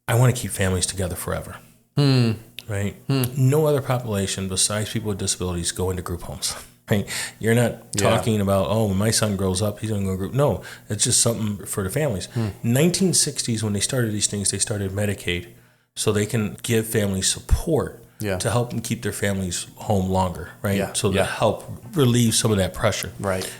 B: I want to keep families together forever, right? No other population besides people with disabilities go into group homes. Right? You're not talking about, oh, when my son grows up, he's going to go to group. No, it's just something for the families. 1960s, when they started these things, they started Medicaid so they can give families support to help them keep their families home longer, right? So to help relieve some of that pressure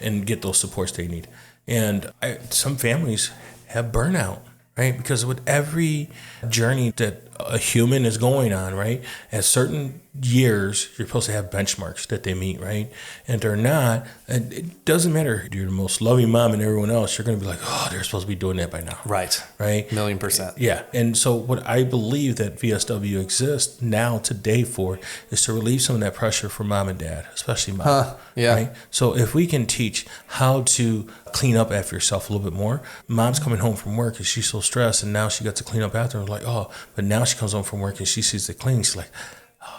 B: and get those supports they need. And some families have burnout, right? Because with every journey that a human is going on, right, at certain years, you're supposed to have benchmarks that they meet, right? And they're not. And it doesn't matter. You're the most loving mom and everyone else. You're going to be like, oh, they're supposed to be doing that by now. Right.
C: 1,000,000%.
B: Yeah. And so what I believe that VSW exists now today for is to relieve some of that pressure for mom and dad, especially mom. Right? So if we can teach how to clean up after yourself a little bit more, mom's coming home from work and she's so stressed and now she got to clean up after her. Like, oh, but now she comes home from work and she sees the cleaning. She's like,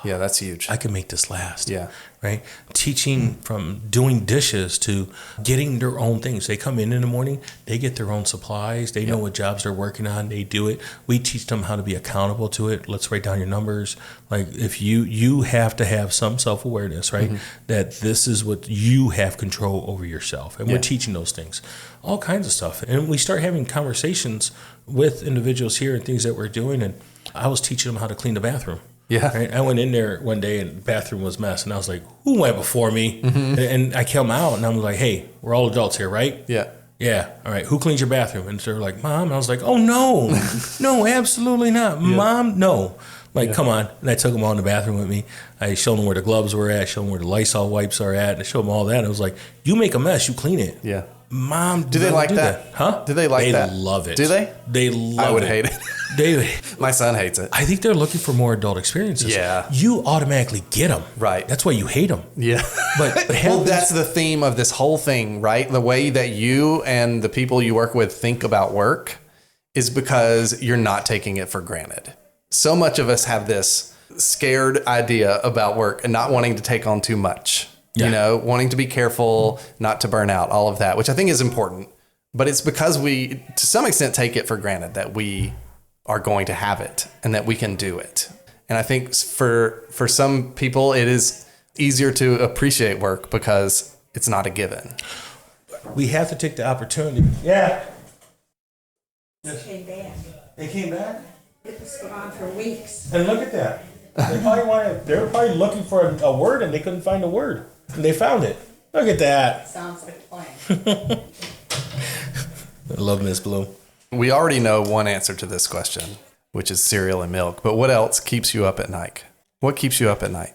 C: yeah, that's huge.
B: I can make this last. Yeah. Right? Teaching from doing dishes to getting their own things. They come in the morning, they get their own supplies. They know what jobs they're working on. They do it. We teach them how to be accountable to it. Let's write down your numbers. Like if you have to have some self-awareness, right? That this is what you have control over yourself. And we're teaching those things. All kinds of stuff. And we start having conversations with individuals here and things that we're doing. And I was teaching them how to clean the bathroom. Yeah. Right? I went in there one day and the bathroom was a mess. And I was like, who went before me? And I came out and I was like, hey, we're all adults here, right? Yeah. Yeah. All right. Who cleans your bathroom? And they're like, Mom. And I was like, oh, no. No, absolutely not. Mom, no. Like, come on. And I took them all in the bathroom with me. I showed them where the gloves were at. I showed them where the Lysol wipes are at. And I showed them all that. And I was like, you make a mess, you clean it. Yeah. Mom,
C: do they like that?
B: Huh?
C: Do they like that?
B: They love it.
C: Do they?
B: They love it.
C: I would hate it. My son hates it.
B: I think they're looking for more adult experiences. Yeah. You automatically get them. Right. That's why you hate them. Yeah. But
C: well, that's the theme of this whole thing, right? The way that you and the people you work with think about work is because you're not taking it for granted. So much of us have this scared idea about work and not wanting to take on too much. Yeah. You know, wanting to be careful, not to burn out, all of that, which I think is important. But it's because we, to some extent, take it for granted that we are going to have it and that we can do it. And I think for some people, it is easier to appreciate work because it's not a given.
B: We have to take the opportunity. Yeah.
D: They came back.
B: They came back?
D: It was gone for weeks.
B: And look at that. They were probably looking for a word and they couldn't find a word. And they found it. Look at that.
D: Sounds like a plan.
B: I love Miss Bloom.
C: We already know one answer to this question, which is cereal and milk. But what else keeps you up at night? What keeps you up at night?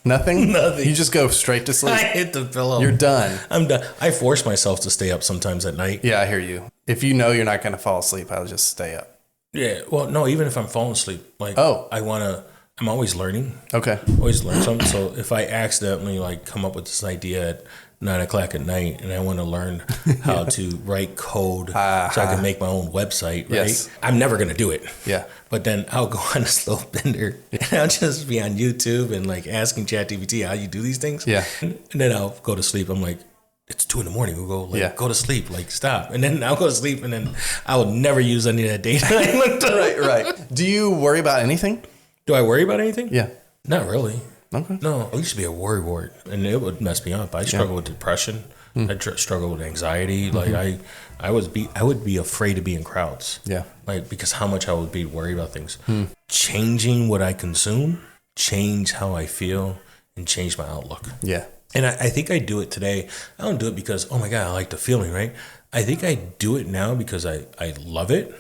C: Nothing?
B: Nothing.
C: You just go straight to sleep.
B: I hit the pillow.
C: You're done.
B: I'm done. I force myself to stay up sometimes at night.
C: Yeah, I hear you. If you know you're not going to fall asleep, I'll just stay up.
B: Yeah. Well, no, even if I'm falling asleep, like, I'm always learning. Okay. Always learn something. So if I accidentally come up with this idea at 9 o'clock at night and I want to learn how to write code so I can make my own website, right? Yes. I'm never going to do it. Yeah. But then I'll go on a slow bender and I'll just be on YouTube and asking ChatGPT how you do these things. Yeah. And then I'll go to sleep. I'm like, it's 2 a.m. Hugo. Go to sleep. Stop. And then I'll go to sleep and then I will never use any of that data.
C: Right. Do you worry about anything?
B: Do I worry about anything?
C: Yeah.
B: Not really.
C: Okay.
B: No, I used to be a worry wart, and it would mess me up. I struggle with depression. I struggle with anxiety. I would be afraid to be in crowds. Yeah. Because how much I would be worried about things. Changing what I consume change how I feel and change my outlook.
C: Yeah.
B: And I think I do it today. I don't do it because, oh my God, I like the feeling, right? I think I do it now because I love it,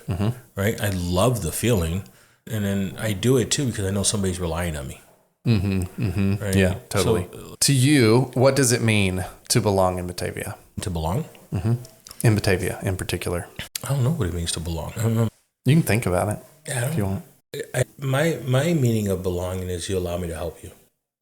B: right? I love the feeling. And then I do it too because I know somebody's relying on me. Right?
C: Yeah, totally.
B: So,
C: to you, what does it mean to belong in Batavia?
B: to belong?
C: In Batavia in particular.
B: I don't know what it means to belong. I don't know.
C: You can think about it
B: Yeah,
C: if you want.
B: My meaning of belonging is you allow me to help you.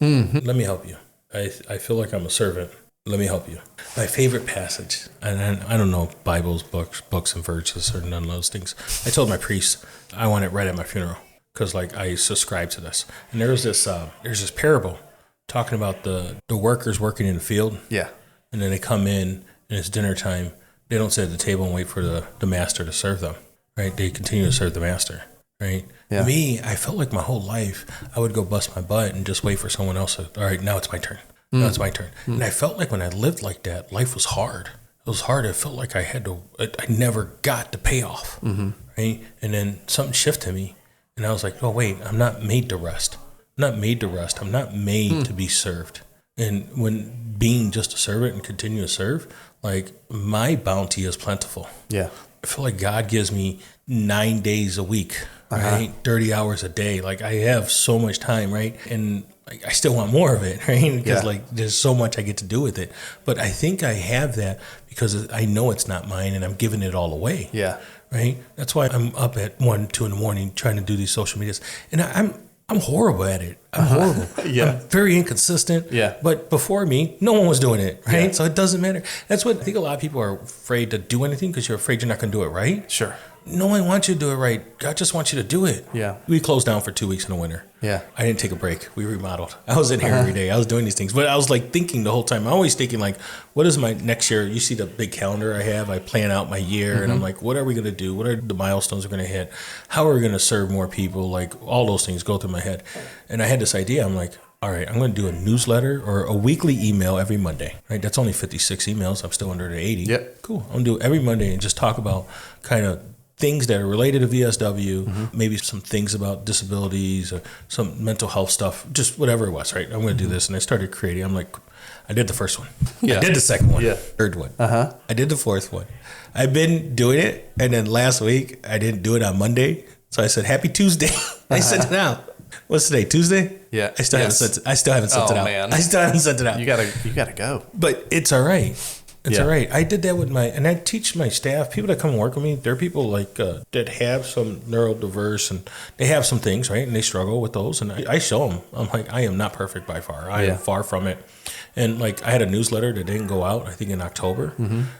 B: Let me help you. I feel like I'm a servant. Let me help you. My favorite passage, and I don't know Bibles, books and verses or none of those things. I told my priest I want it read at my funeral because like I subscribe to this. And there's this parable talking about the workers working in the field.
C: Yeah.
B: And then they come in and it's dinner time. They don't sit at the table and wait for the master to serve them, right? They continue to serve the master, right?
C: Yeah.
B: Me, I felt like my whole life I would go bust my butt and just wait for someone else to, all right, now it's my turn. Now it's my turn. And I felt like when I lived like that, life was hard. It was hard. It felt like I never got the payoff, right? And then something shifted me and I was like, oh, wait, I'm not made to rest. I'm not made to rest. I'm not made to be served. And when being just a servant and continue to serve, like my bounty is plentiful.
C: Yeah.
B: I feel like God gives me 9 days a week, right? 30 hours a day. Like I have so much time, right? And like I still want more of it, right? Because like there's so much I get to do with it. But I think I have that because I know it's not mine and I'm giving it all away.
C: Yeah.
B: Right? That's why I'm up at 1, 2 in the morning trying to do these social medias. And I'm horrible at it. I'm horrible.
C: Yeah.
B: I'm very inconsistent.
C: Yeah.
B: But before me, no one was doing it, right?
C: Yeah.
B: So it doesn't matter. That's what I think a lot of people are afraid to do anything because you're afraid you're not going to do it right.
C: Sure.
B: No one wants you to do it right. God just wants you to do it.
C: Yeah.
B: We closed down for 2 weeks in the winter.
C: Yeah.
B: I didn't take a break. We remodeled. I was in here every day. I was doing these things. But I was like thinking the whole time. I'm always thinking like, what is my next year? You see the big calendar I have. I plan out my year and I'm like, what are we going to do? What are the milestones we're going to hit? How are we going to serve more people? Like all those things go through my head. And I had this idea. I'm like, all right, I'm going to do a newsletter or a weekly email every Monday, right? That's only 56 emails. I'm still under the 80.
C: Yep.
B: Cool. I'm going to do it every Monday and just talk about kind of things that are related to VSW, maybe some things about disabilities or some mental health stuff, just whatever it was, right? I'm going to do this. And I started creating. I'm like, I did the first one.
C: Yeah.
B: I did the second one.
C: Yeah.
B: Third one. I did the fourth one. I've been doing it. And then last week, I didn't do it on Monday. So I said, happy Tuesday. I sent it out. What's today? Tuesday?
C: Yeah.
B: I still haven't sent it. I still haven't sent it out.
C: Man.
B: I still haven't sent it out.
C: You gotta go.
B: But it's all right. It's
C: Yeah.
B: all right. I did that with and I teach my staff, people that come and work with me, they're people like that have some neurodiverse and they have some things, right? And they struggle with those. And I show them. I'm like, I am not perfect by far. I am far from it. And like I had a newsletter that didn't go out, I think in October.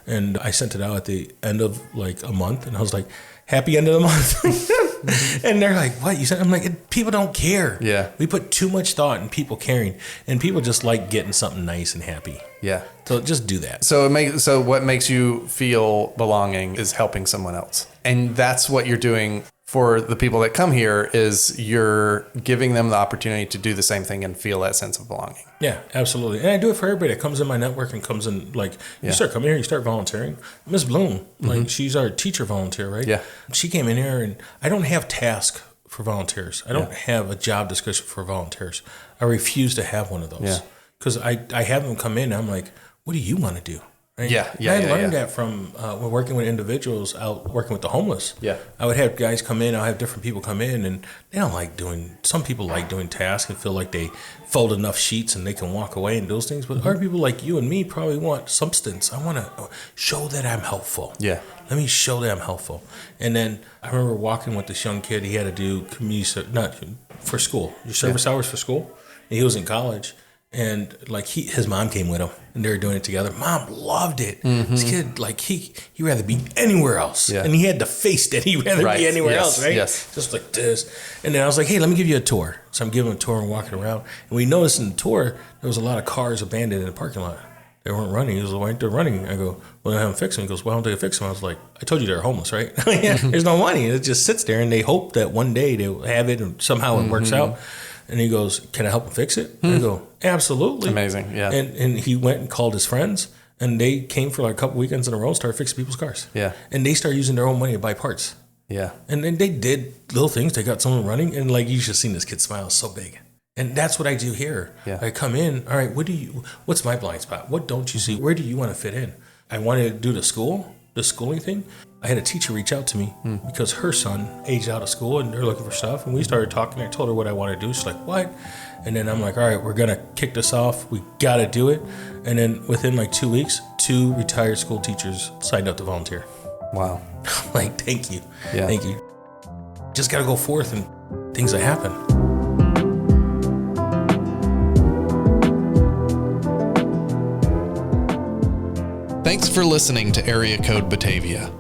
B: And I sent it out at the end of like a month. And I was like, happy end of the month. And they're like, what? You said? I'm like, people don't care.
C: Yeah.
B: We put too much thought in people caring. And people just like getting something nice and happy.
C: Yeah.
B: So just do that.
C: So what makes you feel belonging is helping someone else. And that's what you're doing for the people that come here is you're giving them the opportunity to do the same thing and feel that sense of belonging.
B: Yeah, absolutely. And I do it for everybody that comes in my network and comes in, like, you start coming here, you start volunteering. Miss Bloom, like, she's our teacher volunteer, right?
C: Yeah.
B: She came in here, and I don't have tasks for volunteers. I don't have a job description for volunteers. I refuse to have one of those.
C: Yeah.
B: Because I have them come in, and I'm like, what do you want to do? Right?
C: Yeah,
B: And I learned that from when working with individuals out working with the homeless.
C: Yeah.
B: I would have guys come in, I'll have different people come in, and they don't like some people like doing tasks and feel like they fold enough sheets and they can walk away and those things. But other people like you and me probably want substance. I want to show that I'm helpful.
C: Yeah.
B: Let me show that I'm helpful. And then I remember walking with this young kid. He had to do not for school, your service hours for school. And he was in college. And like his mom came with him and they were doing it together. Mom loved it. This kid, like he'd rather be anywhere else.
C: Yeah.
B: And he had the face that he'd rather be anywhere else, right?
C: Yes.
B: Just like this. And then I was like, hey, let me give you a tour. So I'm giving him a tour and walking around. And we noticed in the tour, there was a lot of cars abandoned in the parking lot. They weren't running. He was like, why aren't they running? I go, well, I haven't fixed them. He goes, why don't they fix them? I was like, I told you they're homeless, right? There's no money. It just sits there and they hope that one day they'll have it and somehow it works out. And he goes, can I help him fix it? I go, absolutely.
C: Amazing, yeah.
B: And he went and called his friends, and they came for like a couple weekends in a row and started fixing people's cars.
C: Yeah.
B: And they started using their own money to buy parts.
C: Yeah.
B: And then they did little things. They got someone running, and like you should have seen this kid smile so big. And that's what I do here.
C: Yeah.
B: I come in, all right, what's my blind spot? What don't you see? Where do you want to fit in? I wanted to do the schooling thing. I had a teacher reach out to me because her son aged out of school and they're looking for stuff. And we started talking. I told her what I want to do. She's like, what? And then I'm like, all right, we're going to kick this off. We got to do it. And then within like 2 weeks, 2 retired school teachers signed up to volunteer.
C: Wow.
B: I'm like, thank you.
C: Yeah.
B: Thank you. Just got to go forth and things that happen.
C: Thanks for listening to Area Code Batavia.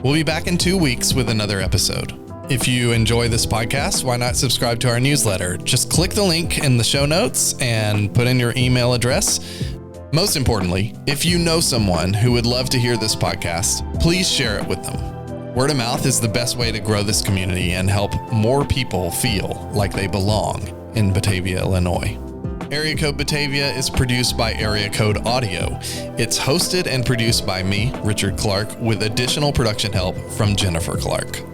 C: We'll be back in 2 weeks with another episode. If you enjoy this podcast, why not subscribe to our newsletter? Just click the link in the show notes and put in your email address. Most importantly, if you know someone who would love to hear this podcast, please share it with them. Word of mouth is the best way to grow this community and help more people feel like they belong in Batavia, Illinois. Area Code Batavia is produced by Area Code Audio. It's hosted and produced by me, Richard Clark, with additional production help from Jennifer Clark.